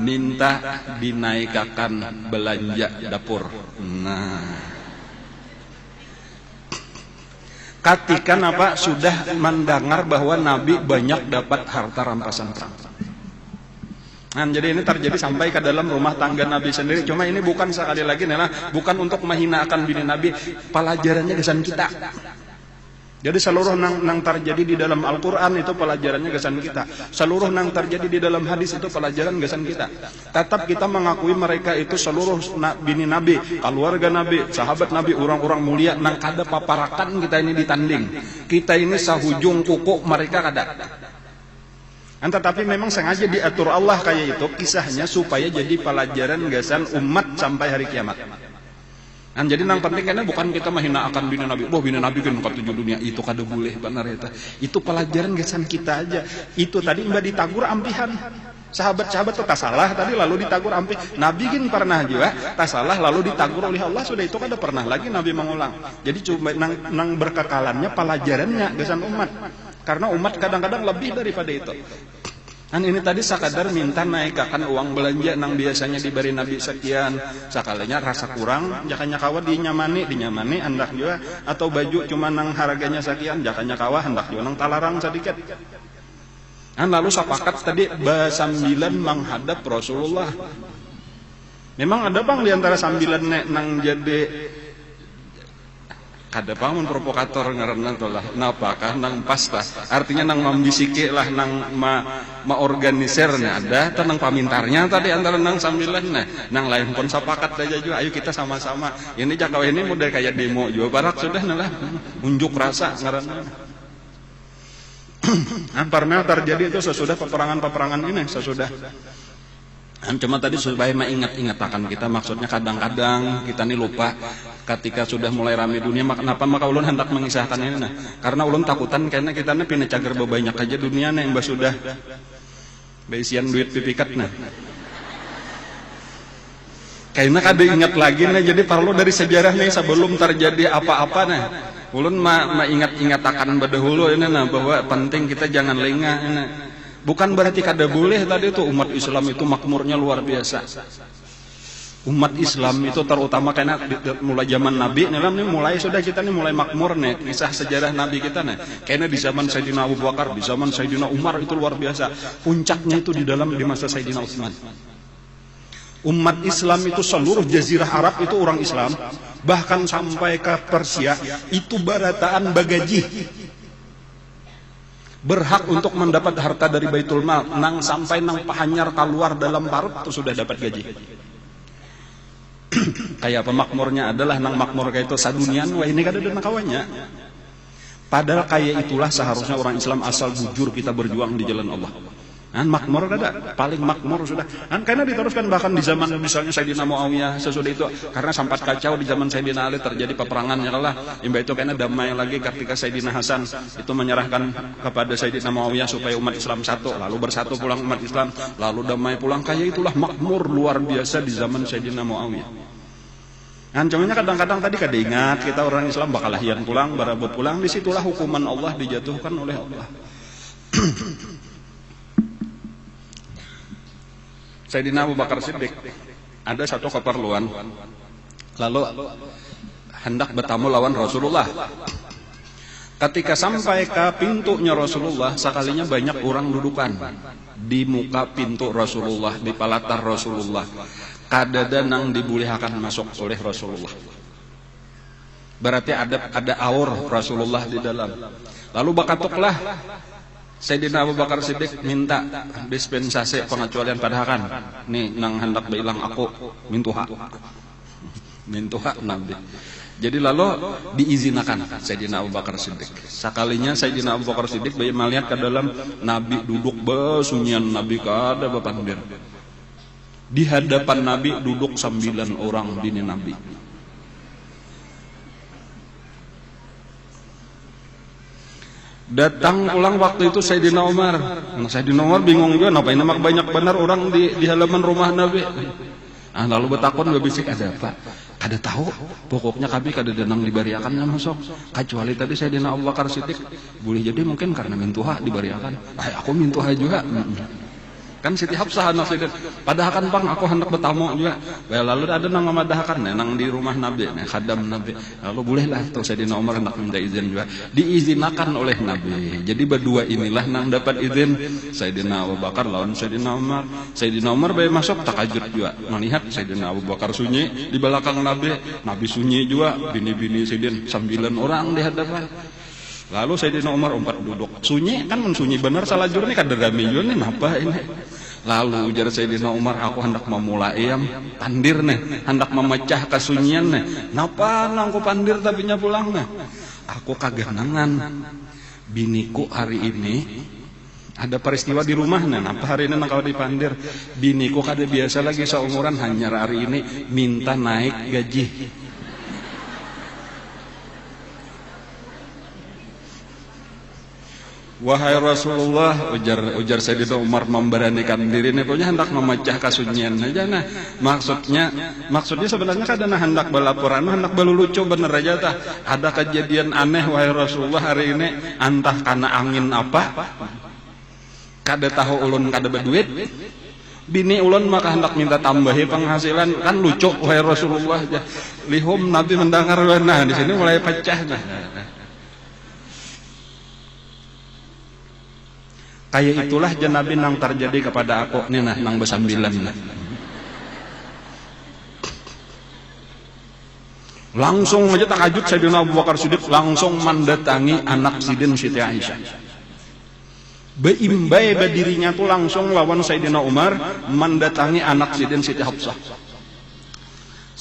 minta dinaikkan belanja dapur. Nah, ketika apa sudah mendengar bahwa Nabi banyak dapat harta rampasan perang. Nah, jadi ini terjadi sampai ke dalam rumah tangga Nabi sendiri. Cuma ini bukan sekali lagi nih, bukan untuk menghinakan bini Nabi, pelajarannya kesan kita. Jadi seluruh nang terjadi di dalam Al-Quran itu pelajarannya kesan kita. Seluruh nang terjadi di dalam hadis itu pelajaran kesan kita. Tetap kita mengakui mereka itu seluruh bini Nabi, keluarga Nabi, sahabat Nabi, orang-orang mulia. Nang kada paparakan kita ini ditanding. Kita ini sahujung kuku, mereka kada. Tetapi memang sengaja diatur Allah kayak itu kisahnya supaya jadi pelajaran kesan umat sampai hari kiamat. Nah, jadi nang penting karena bukan kita menghina akan bini Nabi. Wah, bini Nabi kan ke 7 dunia itu kada boleh benar ya. Itu pelajaran kesan kita aja. Itu tadi mbak ditagur ampihan. Sahabat-sahabat itu tak salah tadi lalu ditagur ampih. Nabi kan pernah juga tak salah lalu ditagur oleh Allah, sudah itu kada pernah lagi Nabi mengulang. Jadi coba nang berkekalannya pelajarannya kesan umat. Karena umat kadang-kadang lebih daripada itu. Dan ini tadi sekadar minta naikkan uang belanja nang biasanya diberi Nabi sekian, sekalinya rasa kurang, jakanya kawa dinyamani hendak juga, atau baju cuma nang harganya sekian, jakanya kawa hendak juga nang talarang sedikit. Dan lalu sepakat tadi basambilan menghadap Rasulullah. Memang ada bang di antara sambilan nang jadi kada bangun provokator ngaranna tuh lah. Napakah nang pasta? Artinya nang membisiki lah nang organisirnya ada, tenang pamintarnya tadi antara nang sambilan nang lain pun sepakat aja juga. Ayo kita sama-sama. Ini jakaw ini model kayak demo juga barak sudah lah. Unjuk rasa ngaranna. Pernah terjadi itu sesudah peperangan ini sesudah. Cuma tadi supaya mengingat akan kita, maksudnya kadang-kadang kita nih lupa ketika sudah mulai ramai dunia. Kenapa maka ulun hendak mengisahkan ini karena ulun takutan karena kita nih pindah cager banyak aja dunia nih mbak sudah beisian duit pipikat kayaknya kada ingat lagi jadi perlu dari sejarah nih sebelum terjadi apa-apa ulun ingat akan berdahulu ini bahwa penting kita jangan lengah Bukan berarti kada boleh tadi itu umat Islam itu makmurnya luar biasa. Umat Islam itu terutama karena mulai zaman Nabi, mulai sudah kita nih mulai makmur nih kisah sejarah Nabi kita nih. Karena di zaman Sayyidina Abu Bakar, di zaman Sayyidina Umar itu luar biasa. Puncaknya itu di masa Sayyidina Utsman. Umat Islam itu seluruh jazirah Arab itu orang Islam, bahkan sampai ke Persia itu barataan bagaji. Berhak untuk mendapat harta dari Baitul Mal, nang sampai nang pahanyar keluar dalam parut itu sudah dapat gaji. Kayak pemakmurnya adalah nang makmur kayak itu sadunian, wah ini kada ada kawannya. Padahal kayak itulah seharusnya orang Islam asal bujur kita berjuang di jalan Allah. Kan makmur kada, paling makmur sudah. Kan karena diteruskan bahkan di zaman misalnya Sayyidina Muawiyah sesudah itu karena sempat kacau di zaman Sayyidina Ali terjadi peperangannya lah. Imba itu karena damai lagi ketika Sayyidina Hasan itu menyerahkan kepada Sayyidina Muawiyah supaya umat Islam satu, lalu bersatu pulang umat Islam, lalu damai pulang. Kayak itulah makmur luar biasa di zaman Sayyidina Muawiyah. Kan cumannya kadang-kadang tadi kada ingat kita orang Islam bakal lahian pulang, barabut pulang, disitulah hukuman Allah dijatuhkan oleh Allah. Sayyidina Abu Bakar Siddiq ada satu keperluan, lalu hendak bertamu lawan Rasulullah. Ketika sampai ke pintunya Rasulullah, sekalinya banyak orang dudukan di muka pintu Rasulullah, di palatar Rasulullah. Kadada nang dibolehkan masuk oleh Rasulullah. Berarti ada aur Rasulullah di dalam. Lalu bakatuklah Sayyidina Abu Bakar Siddiq minta dispensasi pengecualian padahakan. Nih nang hendak bilang aku mintuha Nabi. Jadi lalu diizinkan Sayyidina Abu Bakar Siddiq. Sekalinya Sayyidina Abu Bakar Siddiq bayi melihat ke dalam Nabi duduk besunyian Nabi kada bapandir. Di hadapan Nabi duduk 9 orang bini Nabi. Datang pulang waktu itu Sayyidina Umar. Nah, Sayyidina Umar bingung juga, ngapain nampak banyak benar orang di halaman rumah Nabi. Lalu betakon gak bisik ada apa? Kada tahu, pokoknya kami kada denang dibariakan masuk. Kecuali tadi Sayyidina Abu Bakar Siddiq. Boleh jadi mungkin karena mintuha dibariakan. Aku mintuha juga. Kan Siti Hafsah anak Sayyidina. Padahal kan bang aku hendak bertamu juga. Lalu ada nang memadahkan nang di rumah Nabi, khadam Nabi. Lalu bolehlah tuh Sayyidina Umar hendak minta izin juga. Diizinkan oleh Nabi. Jadi berdua inilah nang dapat izin. Sayyidina Abu Bakar lawan Sayyidina Umar. Sayyidina Umar bayi masuk takajud juga. Melihat Sayyidina Abu Bakar sunyi di belakang Nabi. Nabi sunyi juga. Bini-bini Sayyidina 9 orang di hadapan. Lalu Sayyidina Umar umpat duduk. Sunyi kan mensunyi benar salah jur nih kada rame jur nih apa ini. Lalu ujar Sayyidina Umar, aku hendak memulai pandir nih, hendak memecah kesunyian nih. Napa aku pandir tapi nya pulang nih? Aku kaganangan. Biniku hari ini ada peristiwa di rumahnya. Napa hari ini nak kau dipandir? Biniku kada biasa lagi seumuran hanya hari ini minta naik gaji. Wahai Rasulullah, ujar Sayyidina Umar memberanikan diri ini punya hendak memecah kesunyian aja nah. Maksudnya sebenarnya kadang hendak belaporan, hendak belulucu bener aja tah. Ada kejadian aneh wahai Rasulullah hari ini, entah karena angin apa. Kada tahu ulun kada berduit. Bini ulun maka hendak minta tambahi penghasilan, kan lucu wahai Rasulullah. Lihum Nabi mendengar nah di sini mulai pecah nah. Kayak itulah Nabi nang terjadi kepada aku nih nah nang besambilan nah. Langsung aja takajud Sayyidina Abu Bakar Siddiq langsung mendatangi anak Sidin Siti Aisyah. Beimbai berdirinya tuh langsung lawan Sayyidina Umar mendatangi anak Sidin Siti Hafsah.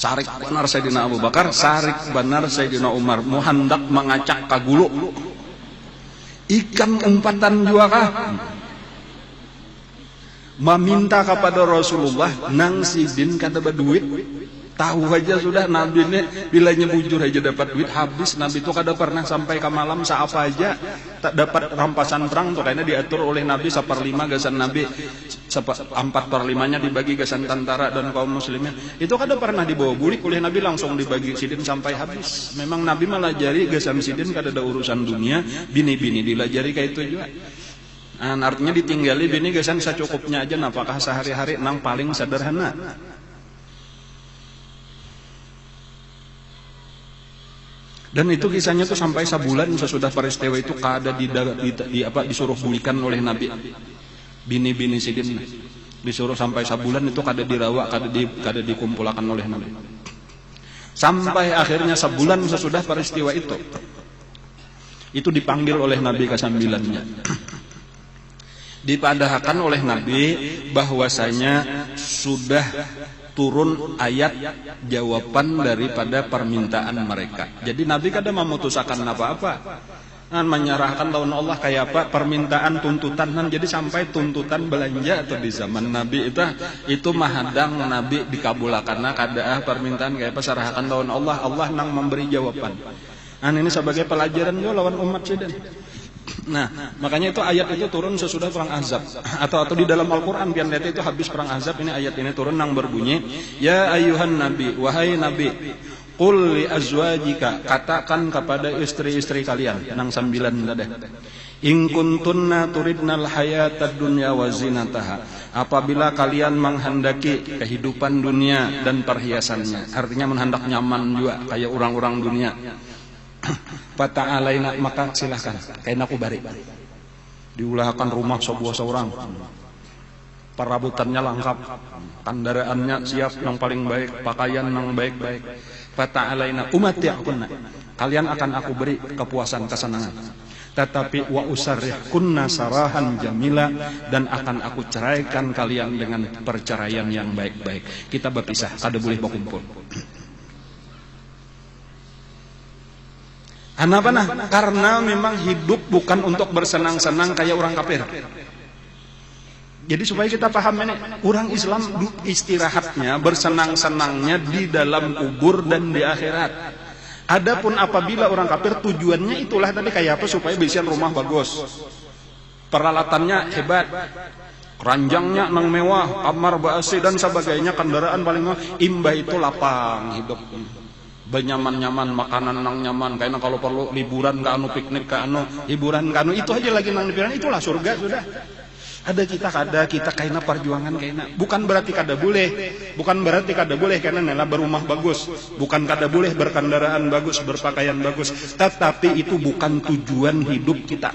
Sarik benar Sayyidina Abu Bakar, sarik benar Sayyidina Umar, mau hendak mengacak kagulu. Ikan umpatan juga kah? Meminta kepada Rasulullah nang Sidin kada berduit. Tahu aja sudah Nabi ini bilanya bujur aja dapat duit habis. Nabi itu kada pernah sampai ke malam seapa aja tak dapat rampasan perang tuh kayaknya diatur oleh Nabi 1/5 gasan Nabi 4/5-nya dibagi gasan tentara dan kaum muslimin. Itu kada pernah dibawa bulik oleh Nabi langsung dibagi Sidin sampai habis. Memang Nabi melajari gasan Sidin kada ada urusan dunia, bini-bini dilajari kayak itu juga. Artinya ditinggali bini gasan secukupnya aja apakah sehari-hari nang paling sederhana. Dan itu kisahnya tuh sampai sebulan sesudah peristiwa itu kada disuruh bulikan oleh Nabi. Bini-bini Sidin disuruh sampai sebulan itu kada dirawak, kada dikumpulkan oleh Nabi. Sampai akhirnya sebulan sesudah peristiwa itu dipanggil oleh Nabi ke-9-nya. Dipadahkan oleh Nabi bahwasanya sudah turun ayat jawaban daripada permintaan mereka. Jadi Nabi kada memutuskan apa-apa. Menyerahkan lawan Allah kayak apa permintaan tuntutan jadi sampai tuntutan belanja atau di zaman Nabi itu mahadang Nabi dikabulkan kada permintaan kayak apa serahkan lawan Allah. Allah nang memberi jawaban. Ini sebagai pelajaran juga lawan umat Sidin. Nah, makanya itu ayat itu turun sesudah perang Ahzab atau di dalam Al-Qur'an pian lihat itu habis perang Ahzab ini ayat ini turun nang berbunyi ya ayuhan nabi wahai nabi qul li azwajika katakan kepada istri-istri kalian nang 9 tadi in kuntunna turidnal hayatad dunya wa zinataha apabila kalian menghendaki kehidupan dunia dan perhiasannya artinya menghendak nyaman juga kayak orang-orang dunia Fata'alaina maka silahkan kain aku bari diulahkan rumah seorang perabotannya lengkap kendaraannya siap yang paling baik pakaian yang baik-baik Fata'alaina umati'akunna kalian akan aku beri kepuasan kesenangan tetapi wa usarrihkunna sarahan jamila, dan akan aku ceraikan kalian dengan perceraian yang baik-baik. Kita berpisah, kada boleh berkumpul. Kenapa nah? Karena memang hidup bukan untuk bersenang-senang kayak orang kafir. Jadi supaya kita paham ini, orang Islam istirahatnya, bersenang-senangnya di dalam kubur dan di akhirat. Adapun apabila orang kafir tujuannya itulah tadi kayak apa, supaya bisa rumah bagus, peralatannya hebat, keranjangnya nang mewah, kamar basi dan sebagainya, kendaraan paling mewah, imbah itu lapang hidup, benyaman-nyaman, makanan nang nyaman, karena kalau perlu liburan ke anu, piknik ke anu, hiburan ke anu, itu aja lagi nang dipikiran, itulah surga sudah. Ada kita kaina perjuangan kaina. Bukan berarti kada boleh karena nela berumah bagus, bukan kada boleh berkendaraan bagus, berpakaian bagus, tetapi itu bukan tujuan hidup kita.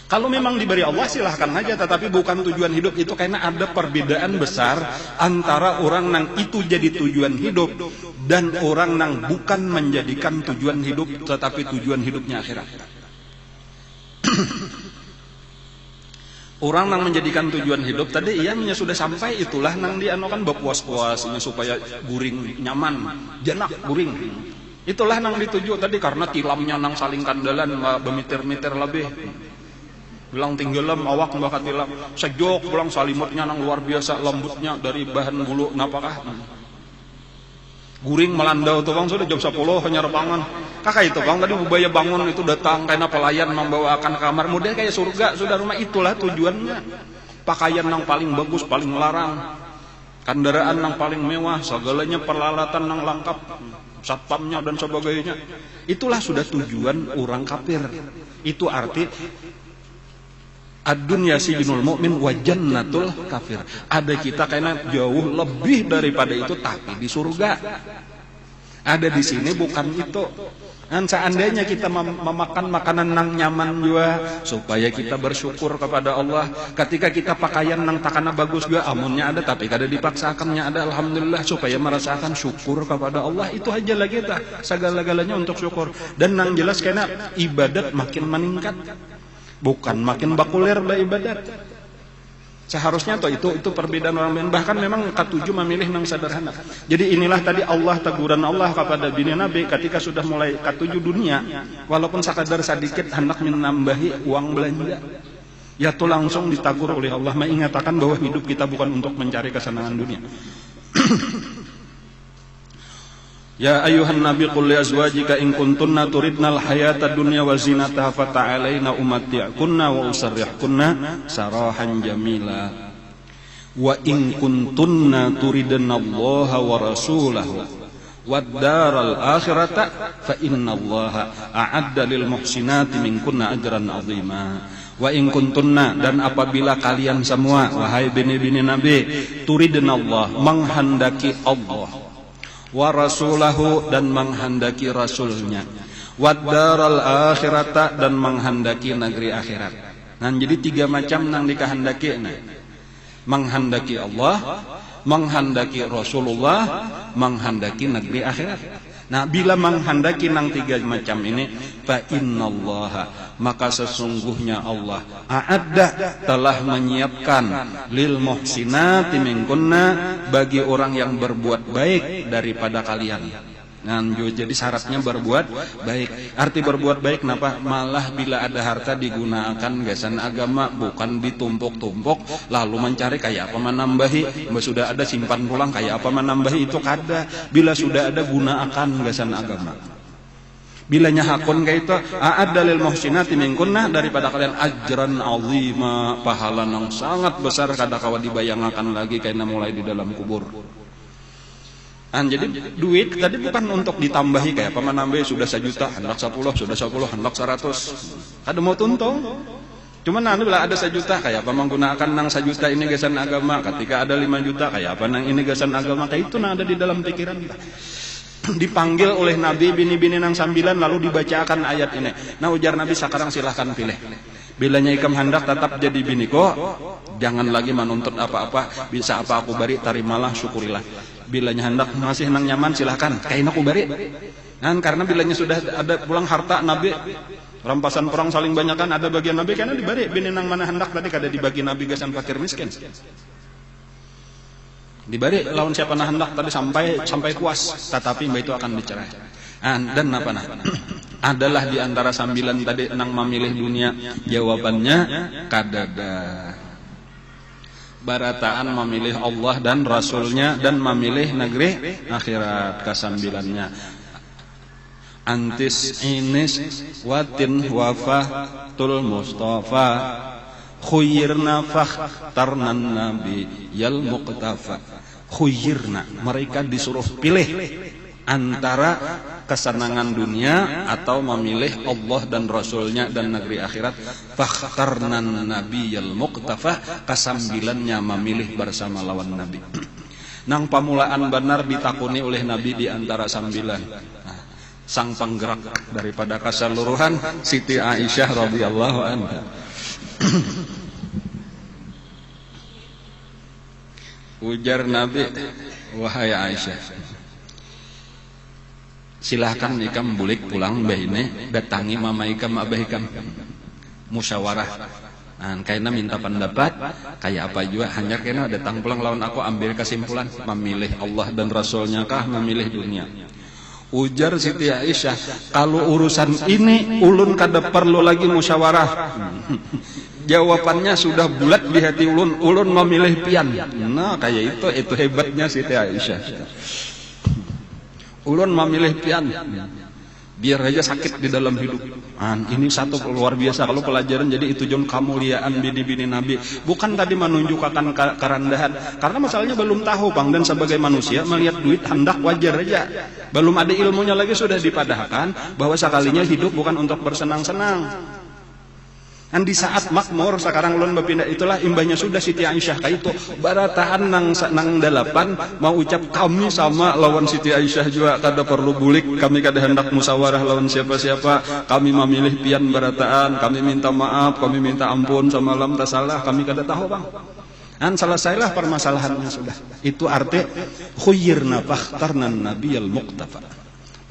Kalau memang diberi Allah silahkan aja, tetapi bukan tujuan hidup itu, karena ada perbedaan besar antara orang nang itu jadi tujuan hidup dan orang nang bukan menjadikan tujuan hidup tetapi tujuan hidupnya akhirat. Orang nang menjadikan tujuan hidup tadi ianya sudah sampai, itulah nang dia kan berpuas-puasnya supaya guring nyaman, jenak guring. Itulah nang dituju tadi, karena tilamnya nang saling kandalan bemiter-miter lebih. Bilang tinggalam awak bakat tilam, sejok pulang salimutnya nang luar biasa lembutnya dari bahan bulu napakah. Guring melandau tuh bang, sudah jam 10 penyerbangan. Kakak itu bang tadi bubaya bangun itu datang karena pelayan membawakan kamar model kayak surga, sudah rumah. Itulah tujuannya. Pakaian yang paling bagus, paling larang, kendaraan yang paling mewah, segalanya peralatan yang lengkap, satpamnya dan sebagainya. Itulah sudah tujuan orang kafir. Itu arti ad-dunya sijnul mu'min wa jannatul kafir. Ada kita karena jauh lebih daripada itu, tapi di surga. Ada di sini bukan itu. Dan seandainya kita memakan makanan nang nyaman juga, supaya kita bersyukur kepada Allah. Ketika kita pakaian nang takana bagus juga, amunnya ada tapi kada dipaksakannya ada, alhamdulillah, supaya merasakan syukur kepada Allah. Itu aja lagi kita segala-galanya untuk syukur. Dan nang jelas karena ibadat makin meningkat, bukan makin bakulir ibadat. Seharusnya itu perbedaan orang lain. Bahkan memang ketujuh memilih nang sederhana. Jadi inilah tadi Allah, teguran Allah kepada bini Nabi ketika sudah mulai ketujuh dunia, walaupun sekadar sedikit hendak menambahi uang belanja, ya itu langsung ditegur oleh Allah, mengingatkan bahwa hidup kita bukan untuk mencari kesenangan dunia. Ya ayuhan nabi qul li azwajika in kuntunna turidnal hayata dunya wa zinataha fata'alaina umatti'kunna wa usarrihkunna sarahan jamila wa in kuntunna turidnallaha wa rasulahu wad daral akhirata fa innallaha a'adda lil muhsinati minkunna ajran 'azima. Wa in kuntunna, dan apabila kalian semua wahai bini-bini Nabi, turidnallah, menghendaki Allah, wa rasulahu, dan menghendaki rasulnya, wadaral akhirata, dan menghendaki negeri akhirat. Nah, jadi tiga macam nang dikehendaki. Nah, menghendaki Allah, menghendaki Rasulullah, menghendaki negeri akhirat. Nah, bila menghendaki nang tiga macam ini, fa innallaha, maka sesungguhnya Allah a'adda, telah menyiapkan lil muhsinati minkunna, bagi orang yang berbuat baik daripada kalian. Nah, jadi syaratnya berbuat baik. Arti berbuat baik kenapa? Malah bila ada harta digunakan gasan agama, bukan ditumpuk-tumpuk lalu mencari kayak apa menambahi. Sudah ada simpan pulang kayak apa menambahi, itu kada. Bila sudah ada gunakan gasan agama. Bilanya hakun kayak itu, a'adda lil muhsinati minkunna, daripada kalian ajran azima, pahala yang sangat besar kada kawa dibayangkan lagi karena mulai di dalam kubur. Jadi duit tadi bukan untuk ditambahi kayak apa menambahi, sudah 1 juta, hendak 10, sudah 10, hendak 100. Ada mau tuntung. Cuman nanti bila ada 1 juta kayak apa menggunakan nang 1 juta ini gasan agama, ketika ada 5 juta kayak apa nang ini gasan agama, kayak itu nah ada di dalam pikiran kita. Dipanggil oleh Nabi bini-bini nang sambilan, lalu dibacakan ayat ini. Nah, ujar Nabi, sekarang silahkan pilih. Bilanya ikam hendak tetap jadi biniko, jangan lagi menuntut apa-apa, bisa apa aku beri, terimalah, syukurilah. Bilanya hendak masih nang nyaman, silahkan, kain aku beri. Kan karena bilanya sudah ada pulang harta Nabi, rampasan perang saling banyak kan ada bagian Nabi karena dibari binenang mana hendak tadi kada dibagi Nabi gasan fakir miskin. Dibari lawan siapa nah hendak tadi sampai puas, tetapi mbak itu akan dicerai. Dan apa nah? Adalah di antara sambilan tadi nang memilih dunia, jawabannya kadada. Barataan memilih Allah dan Rasulnya dan memilih negeri akhirat kasambilannya. Antis inis watin wafatul Mustafa khuyirna fakhtarnan nabi yal muqtafa. Khuyirna, mereka disuruh pilih antara kesenangan dunia atau memilih Allah dan Rasulnya dan negeri akhirat. Fakhtarnan nabiyal muqtafa, kasambilannya memilih bersama lawan Nabi. Nang pamulaan benar ditakuni oleh Nabi di antara sambilan. Sang penggerak daripada keseluruhan Siti Aisyah radhiyallahu anha. Ujar Nabi, wahai Aisyah, silahkan ikam bulik pulang bahine datangi mama ikam abah ikam musyawarah. Karena minta pendapat kayak apa juga hanya kena datang pulang lawan aku ambil kesimpulan memilih Allah dan Rasulnya kah memilih dunia. Ujar Siti Aisyah, kalau urusan ini ulun kada perlu lagi musyawarah. Jawabannya sudah bulat di hati ulun, ulun memilih pian. Nah kayak itu hebatnya Siti Aisyah. Ulun memilih pian, biar aja sakit di dalam hidup. Ini satu luar biasa kalau pelajaran. Jadi itu jon kemuliaan bini-bini Nabi. Bukan tadi menunjukkan kerendahan, karena masalahnya belum tahu bang. Dan sebagai manusia melihat duit hendak wajar aja. Belum ada ilmunya lagi sudah dipadahkan bahwa sekalinya hidup bukan untuk bersenang-senang. Dan di saat makmur sekarang ulun berpindah itulah imbahnya sudah Siti Aisyah kayak itu barataan nang dalapan mau ucap kami sama lawan Siti Aisyah juga kada perlu bulik, kami kada hendak musyawarah lawan siapa-siapa, kami memilih pian barataan, kami minta maaf, kami minta ampun sama lam tasalah, kami kada tahu bang. Dan selesailah permasalahannya sudah. Itu arti khuyirna fakhtarnan nabiyal muqtafa.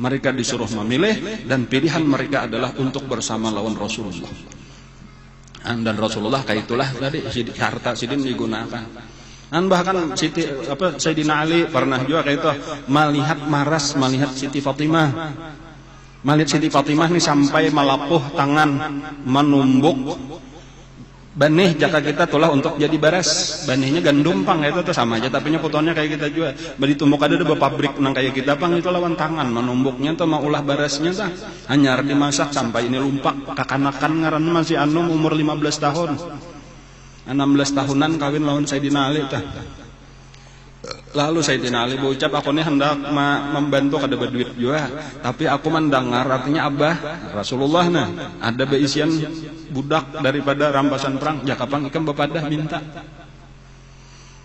Mereka disuruh memilih dan pilihan mereka adalah untuk bersama lawan Rasulullah. Dan Rasulullah kayak itulah tadi harta sidin digunakan. Dan bahkan Sayyidina Ali pernah juga kayak itu melihat Siti Fatimah. Melihat Siti Fatimah ini sampai melapuh tangan menumbuk benih jaka kita tulah untuk jadi beras. Benihnya gandum pang itu tuh sama aja tapi fotonya kayak kita juga. Beli tumbuk ada pabrik nang kayak kita pang itu lawan tangan menumbuknya tuh mau ulah berasnya tuh hanyar dimasak sampai ini lumpak kakanakan ngaran masih anum umur 15 tahun. 16 tahunan kawin lawan Sayyidina Ali tuh. Lalu Sayyidina Ali berucap aku nih hendak membantu kada berduit juga, tapi aku mendengar artinya abah Rasulullah nah ada beisian budak daripada rampasan perang jakapang ikam bepadah minta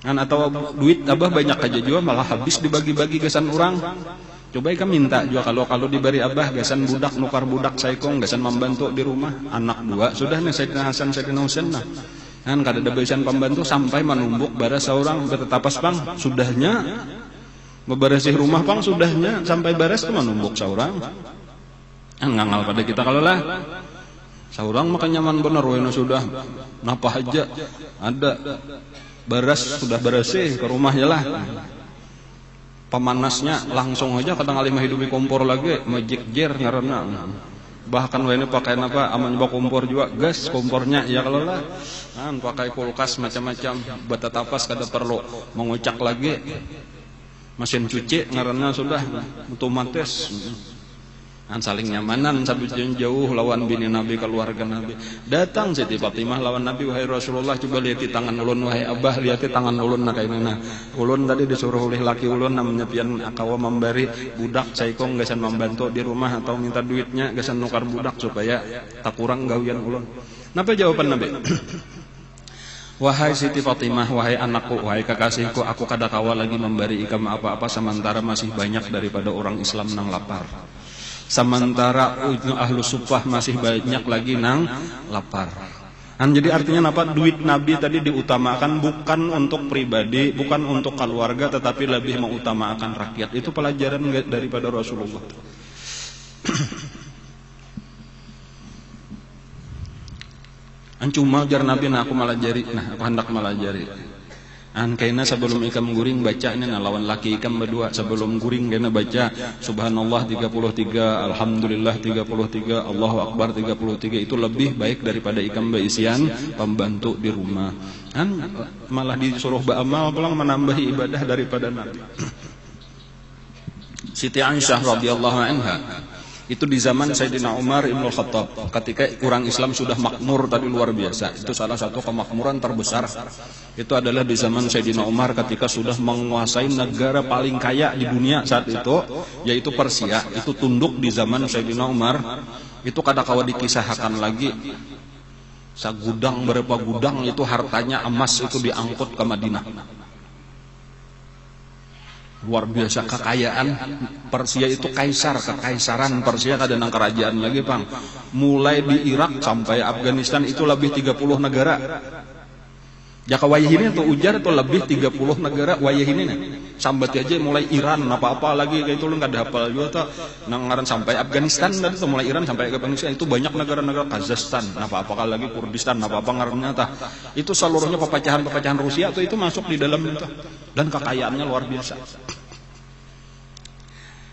kan atau duit abah banyak aja juga malah habis dibagi-bagi gasan orang. Coba ikam minta juga kalau diberi abah gasan budak nukar budak saikong gasan membantu di rumah anak dua sudah nih Sayyidina Hasan Sayyidina Husain nah. Kan kada ada besan pembantu sampai menumbuk baras seorang bertapas pang sudahnya beberesih rumah pang sudahnya sampai baras tuh menumbuk seorang. Kan ngangal pada kita kalau lah seorang makan nyaman bener wena sudah napa aja ada baras sudah beresih ke rumahnya lah. Pemanasnya langsung aja kadang alih hidupi kompor lagi magic jar ngaranna. Bahkan wene pakai apa aman bawa kompor juga gas kompornya ya kalau lah kan pakai kulkas macam-macam bata tapas kada perlu mengucak lagi mesin cuci ngaranna sudah otomatis kan saling nyamanan sambil jauh lawan bini Nabi keluarga Nabi datang Siti Fatimah lawan Nabi wahai Rasulullah coba lihat di tangan ulun wahai abah lihat di tangan ulun nak kayak mana ulun tadi disuruh oleh laki ulun namanya pian akawa memberi budak saikong gasan membantu di rumah atau minta duitnya gasan nukar budak supaya tak kurang gawian ulun. Napa jawaban Nabi? Wahai Siti Fatimah, wahai anakku, wahai kekasihku, aku kada kawa lagi memberi ikam apa-apa sementara masih banyak daripada orang Islam nang lapar. Sementara ahlu sufah masih banyak lagi nang lapar. Jadi artinya apa? Duit Nabi tadi diutamakan bukan untuk pribadi, bukan untuk keluarga, tetapi lebih mengutamakan rakyat. Itu pelajaran daripada Rasulullah. Cuma jar Nabi aku malah jari, aku hendak malah jari. Kaina sebelum ikam guring baca ini lawan laki ikam berdua sebelum guring kaina baca subhanallah 33, alhamdulillah 33, Allahu akbar 33, itu lebih baik daripada ikam berisian pembantu di rumah. Malah disuruh beramal pulang menambah ibadah daripada Nabi. Siti Aisyah radhiyallahu anha itu di zaman Sayyidina Umar Ibn Khattab ketika orang Islam sudah makmur tadi luar biasa. Itu salah satu kemakmuran terbesar itu adalah di zaman Sayyidina Umar ketika sudah menguasai negara paling kaya di dunia saat itu, yaitu Persia. Itu tunduk di zaman Sayyidina Umar. Itu kadang-kala dikisahkan lagi sagudang berapa gudang itu hartanya emas itu diangkut ke Madinah. Luar biasa kekayaan Persia itu, kekaisaran Persia kada nang kerajaan lagi Bang. Mulai di Irak sampai Afghanistan itu lebih 30 negara. Jaka wayah ini atau ujar itu lebih 30 negara wayah ini nih. Sambat aja mulai Iran apa-apa lagi kayak itu lu enggak ada hafal juga tuh. Nang ngaran sampai Afghanistan tadi tuh mulai Iran sampai Afghanistan itu banyak negara-negara, Kazakhstan, apa-apa lagi Kurdistan, apa-apa ngarannya tah. Itu seluruhnya pepecahan-pepecahan Rusia tuh itu masuk di dalam itu. Dan kekayaannya luar biasa.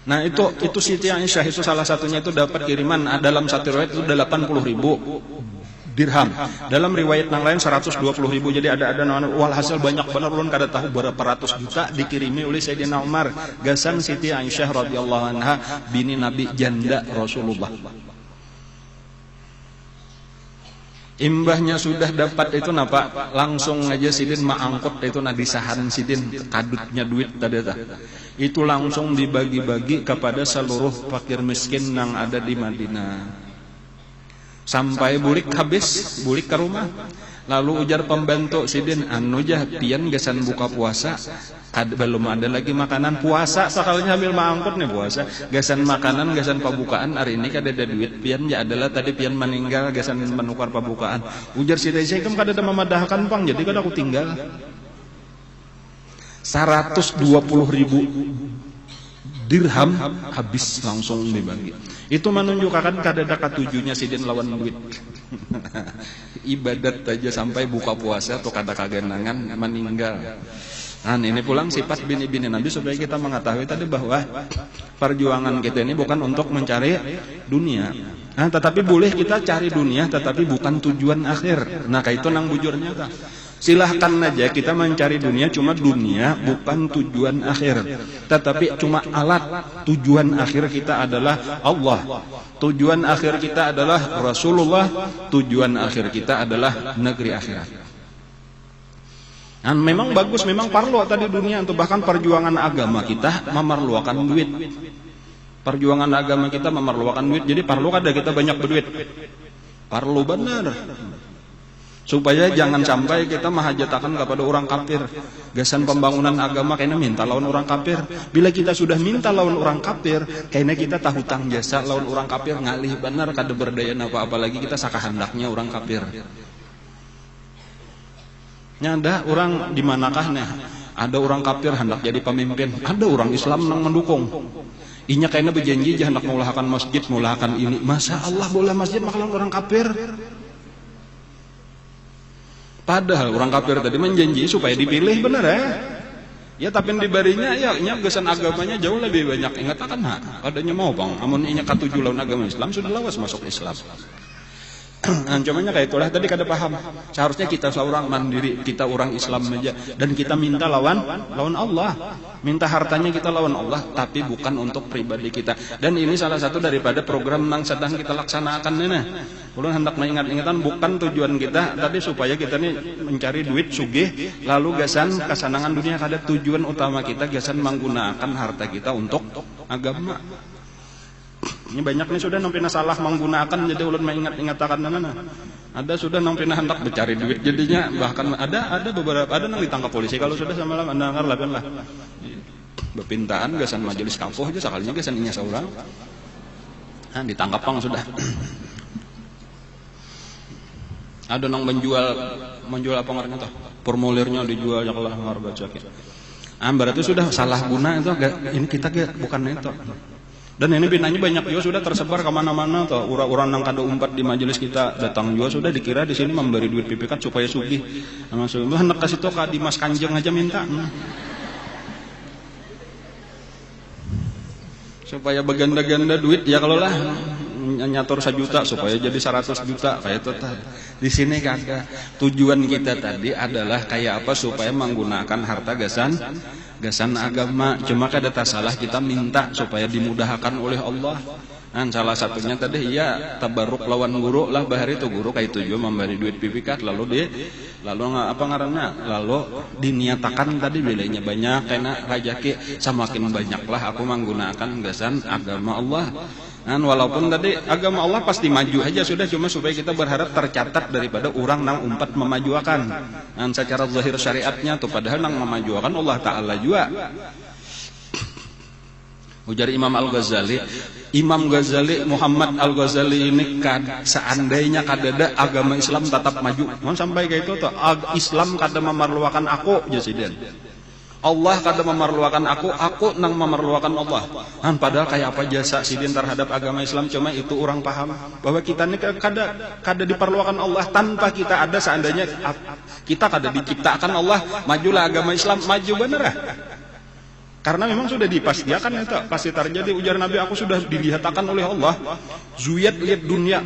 Nah itu Siti Aisyah itu salah satunya itu dapat kiriman dalam satu riwayat itu 80.000 dirham. Dalam riwayat yang lain 120.000. Jadi ada walhasil banyak benar ulun kada tahu berapa ratus juta dikirimi oleh Sayyidina Umar gasan Siti Aisyah radhiyallahu anha bini Nabi janda Rasulullah. Imbahnya sudah dapat itu napa langsung aja sidin maangkut itu nadisahan sidin kadutnya duit tadi itu langsung dibagi-bagi kepada seluruh fakir miskin yang ada di Madinah sampai bulik habis bulik ke rumah. Lalu ujar pembantu sidin jah pian gasan buka puasa belum ada lagi makanan puasa sekalinya ambil maangkut nih puasa gasan makanan gasan pembukaan hari ini kada ada duit pian ya adalah tadi pian meninggal gasan menukar pembukaan. Ujar sidin saya kan kada ada memadahkan Pang jadi kada aku tinggal 120.000 dirham habis langsung dibagi. Itu menunjukkan kada ada katujunya sidin lawan duit. Ibadat aja sampai buka puasa atau kada kagenangan meninggal. Nah ini pulang sifat bini-bini Nabi supaya kita mengetahui tadi bahwa perjuangan kita ini bukan untuk mencari dunia. Nah tetapi boleh kita cari dunia tetapi bukan tujuan akhir. Nah kayak itu nang bujurnya ta. Silahkan aja kita mencari dunia, cuma dunia bukan tujuan akhir. Tetapi cuma alat. Tujuan akhir kita adalah Allah. Tujuan akhir kita adalah Rasulullah. Tujuan akhir kita adalah negeri akhirat. Dan memang bagus, memang perlu tadi dunia untuk bahkan perjuangan agama kita memerlukan duit. Perjuangan agama kita memerlukan duit. Jadi perlu kada kita banyak berduit. Perlu benar. Supaya jangan sampai kita menghajatakan kepada orang kafir. Gasan pembangunan agama kayaknya minta lawan orang kafir. Bila kita sudah minta lawan orang kafir, kayaknya kita tahu hutang jasa lawan orang kafir ngalih benar kada berdaya apa lagi kita sakahandaknya orang kafir. Nyada orang di manakah nih? Ada orang kafir hendak jadi pemimpin, ada orang Islam yang mendukung. Inya kayaknya berjanji hendak mulahakan masjid, mulahakan ini. Masa Allah boleh masjid makalan orang kafir? Padahal orang kafir tadi menjanji supaya dipilih benar ya. Ya tapi dibarinya ya gasan agamanya jauh lebih banyak. Ingat akan adanya mau Bang. Amun inya katuju lawan agama Islam sudah lawas masuk Islam. Cumannya kayak itulah tadi kada paham. Seharusnya kita seorang mandiri, kita orang Islam aja dan kita minta lawan Allah. Minta hartanya kita lawan Allah tapi bukan untuk pribadi kita. Dan ini salah satu daripada program yang sedang kita laksanakan ini. Ulun hendak mengingat-ingatan bukan tujuan kita tapi supaya kita nih mencari duit sugih lalu gasan kesenangan dunia. Kada tujuan utama kita gasan menggunakan harta kita untuk agama. Ini banyak nih sudah nampina salah menggunakan jadi ulun mengingat-ingatakan mana. Ada sudah nampina hendak mencari duit jadinya bahkan ada beberapa nang ditangkap polisi kalau sudah sama lah anda ngar lah. Bepintaan gasan majelis kafuh aja sekalinya gasan inya seorang. Nah ditangkap Pang sudah. Ada nang menjual apa ngaranya tuh? Formulirnya dijual yang lah ngar baca. Berarti sudah salah guna itu ini kita bukan itu. Dan ini binanya banyak juga sudah tersebar kemana-mana tuh. Orang-orang yang kada umpat di majelis kita datang juga sudah dikira di sini memberi duit pipikat supaya sugih. Maksudnya hendak kasih tuh Kak Dimas Kanjeng aja minta. Supaya berganda-ganda duit ya kalau lah nyator 1 juta supaya jadi 100 juta kayak itu di sini kagak. Tujuan kita tadi adalah kayak apa supaya menggunakan harta gasan agama. Cuma kada salah kita minta supaya dimudahkan oleh Allah. Dan salah satunya tadi ya tabarruk lawan guru lah bahari itu guru kayak tujuan memberi duit pipikat lalu apa ngaranna lalu diniatakan tadi bilainya banyak karena rajaki semakin banyaklah aku menggunakan gasan agama Allah. Dan walaupun tadi agama Allah pasti maju aja sudah, cuma supaya kita berharap tercatat daripada orang nang umpat memajuakan. Dan secara zahir syariatnya tuh padahal nang memajuakan Allah Ta'ala juga. Ujar Imam Al-Ghazali Muhammad Al-Ghazali ini seandainya kadada agama Islam tetap maju. Mau sampai kayak itu tuh Islam kada memerlukan aku jasiden. Allah kada memerlukan aku nang memerlukan Allah. Padahal kayak apa jasa sidin terhadap agama Islam, cuma itu orang paham bahwa kita ini kada diperlukan Allah. Tanpa kita ada seandainya kita kada diciptakan Allah, majulah agama Islam, maju bener. Karena memang sudah dipastikan itu pasti terjadi. Ujar Nabi, aku sudah dilihatkan oleh Allah. Zuyat lihat dunia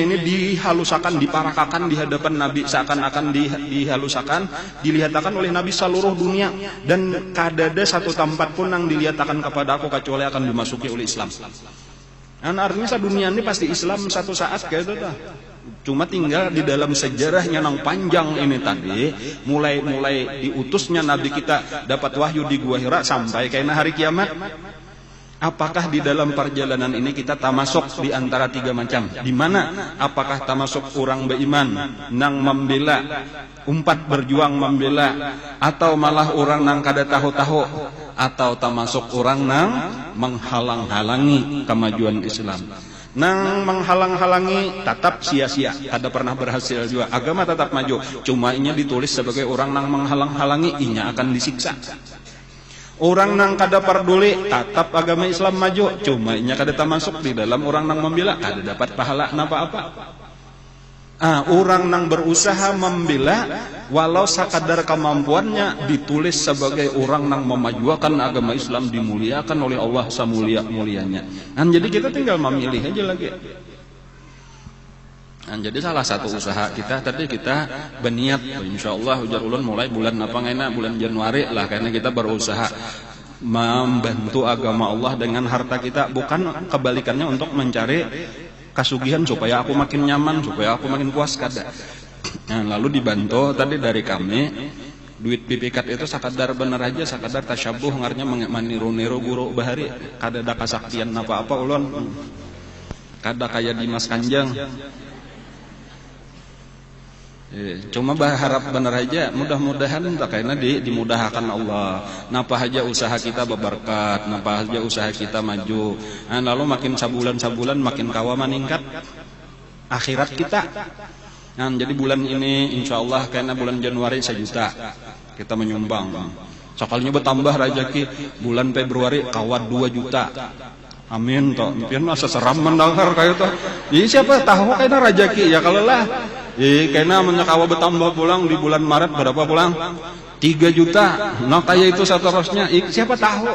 ini dihalusakan, diparakakan di hadapan Nabi, seakan-akan dihalusakan, dilihatkan oleh Nabi seluruh dunia, dan kadada satu tempat pun yang dilihatkan kepada aku kecuali akan dimasuki oleh Islam. Dan artinya dunia ini pasti Islam satu saat kayak itu dah. Cuma tinggal di dalam sejarahnya yang panjang ini tadi, mulai diutusnya Nabi kita dapat wahyu di Gua Hira sampai kena hari kiamat. Apakah di dalam perjalanan ini kita tamasuk di antara 3 macam? Di mana? Apakah tamasuk orang beriman nang membela, umpat berjuang membela, atau malah orang nang kada tahu-tahu, atau tamasuk orang nang menghalang-halangi kemajuan Islam? Nang menghalang-halangi tetap sia-sia, kada pernah berhasil juga. Agama tetap maju, cuma inya ditulis sebagai orang nang menghalang-halangi, inya akan disiksa. Orang nang kada peduli, tetap agama Islam maju, cuma inya kada termasuk di dalam orang nang membela, kada dapat pahala apa-apa. Orang nang berusaha membela walau sekadar kemampuannya ditulis sebagai orang nang memajukan agama Islam, dimuliakan oleh Allah semulia-mulianya. Jadi kita tinggal memilih aja lagi. Jadi salah satu usaha kita tadi kita berniat insyaallah ujar ulun mulai bulan apa ngena bulan Januari lah, karena kita berusaha membantu agama Allah dengan harta kita, bukan kebalikannya untuk mencari kasugihan supaya aku makin nyaman, supaya aku makin puas kada. Lalu dibantu tadi dari kami duit pipikat itu sakadar bener aja, sakadar tasyabuh ngarnya meniru-niru guru bahari, kada ada kasaktian apa-apa ulun, kada kayak Dimas Kanjeng. Cuma berharap bener aja, mudah-mudahan karena dimudahkan Allah. Napa aja usaha kita berberkat, napa aja usaha kita maju. Lalu makin sabulan makin kawa meningkat akhirat kita. Jadi bulan ini insyaallah karena bulan Januari 1 juta kita menyumbang. Sokalnya bertambah rezeki bulan Februari kawat 2 juta. Amin toh. Mungkin masa seram mendengar kayak itu. Jadi siapa tahu kayaknya rezeki ya kalau lah. Kayaknya menyakawa bertambah pulang di bulan Maret berapa pulang? 3 juta. Nah kayak itu seterusnya. Siapa tahu?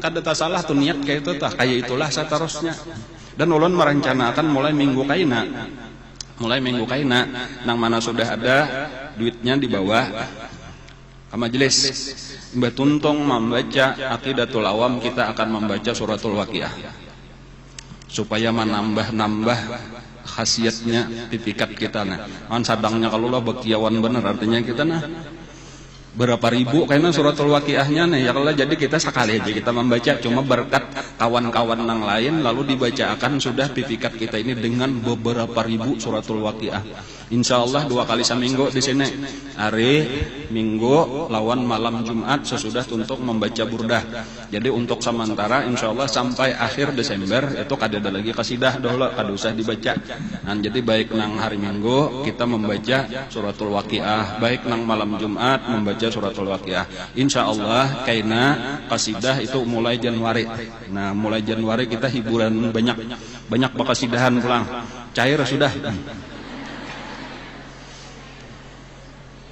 Kada tak salah tuh niat kayak itu tah. Kayak itulah seterusnya. Dan ulun merencanakan mulai minggu kaina nang mana sudah ada duitnya dibawa ke majelis. Mbah Tuntung membaca Aqidatul Awam, kita akan membaca Suratul Waqiah supaya menambah khasiatnya pipikat kita sadangnya kalau lah bekiawan bener, artinya kita berapa ribu kayaknya Suratul Waqiahnya ya kalau jadi kita sekali aja kita membaca, cuma berkat kawan-kawan yang lain lalu dibacakan sudah pipikat kita ini dengan beberapa ribu Suratul Waqiah. Insyaallah 2 kali seminggu di sini, hari Minggu lawan malam Jumat sesudah untuk membaca burdah. Jadi untuk sementara insyaallah sampai akhir Desember itu kada ada lagi kasidah dohla, kada usah dibaca. Jadi baik nang hari Minggu kita membaca Suratul Waqiah, baik nang malam Jumat membaca baca suratul Waqiah. Insyaallah kaina qasidah itu mulai Januari. Nah, mulai Januari kita hiburan banyak pakasidahan pulang. Cair sudah.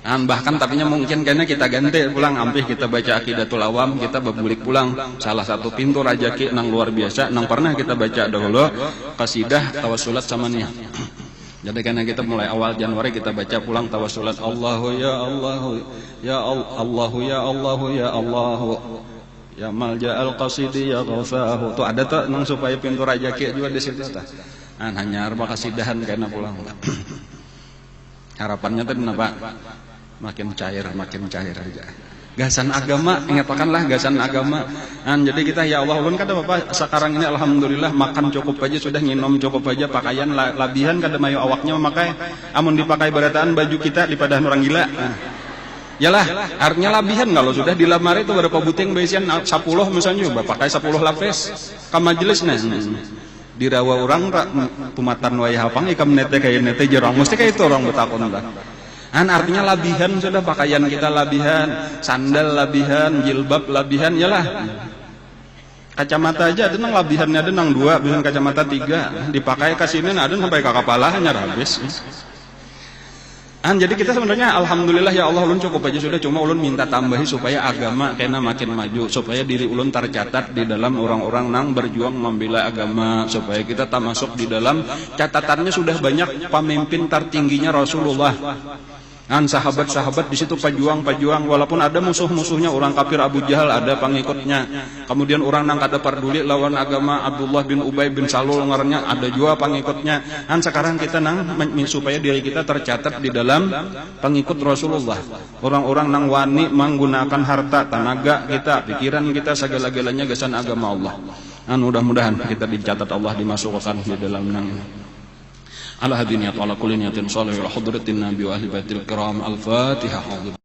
Bahkan tapinya mungkin kayaknya kita ganti pulang, ampih kita baca Aqidatul Awam, kita babulik pulang salah satu pintu rajaki nang luar biasa nang pernah kita baca dahulu qasidah tawassulat sama niat. Jadi karena kita mulai awal Januari kita baca pulang tawassulat Allahu ya Allahu ya Allahu ya Allahu ya Allahu ya malja'al qasidi ya ghafahu. Tuh ada tuh nang supaya pintu rajaki juga di situ tah. Hanya arba qasidahan karena pulang. Harapannya tadi napa? Makin cair aja. Gasan agama, ingatkanlah gasan agama. Jadi kita ya Allah ulun kada Bapak sekarang ini alhamdulillah makan cukup aja sudah, nginom cukup aja, pakaian labihan kada mayu awaknya memakai. Amun dipakai barataan baju kita dipadahan orang gila. Yalah, artinya labihan kalau sudah di lamari itu berapa buting besian 10 misalnya pakai 10 lapis ka majelis nah. Dirawa orang tak pumatan wayah hapang ikam nete kayak nete jerong mesti kayak itu orang betakon dah. Artinya labihan sudah, pakaian kita labihan, sandal labihan, jilbab labihan, yalah. Kacamata aja ada nang labihannya ada nang 2, bisa kacamata 3, dipakai ke sini ada sampai ke kepalanya habis. Jadi kita sebenarnya alhamdulillah ya Allah ulun cukup aja sudah, cuma ulun minta tambahi supaya agama kena makin maju, supaya diri ulun tercatat di dalam orang-orang nang berjuang membela agama, supaya kita tak masuk di dalam catatannya sudah banyak pemimpin tertingginya Rasulullah. Sahabat-sahabat di situ pejuang walaupun ada musuh-musuhnya orang kafir Abu Jahal ada pengikutnya. Kemudian orang nang kada peduli lawan agama Abdullah bin Ubay bin Salul ngarannya ada juga pengikutnya. Sekarang kita nang supaya diri kita tercatat di dalam pengikut Rasulullah. Orang-orang nang wani menggunakan harta, tenaga kita, pikiran kita segala-galanya gasan agama Allah. Mudah-mudahan kita dicatat Allah dimasukkan di dalam nang ala hadiniyat wa ala kulli niyatin salih wa hudratin nabi wa ahli baitil kiram al-fatihah.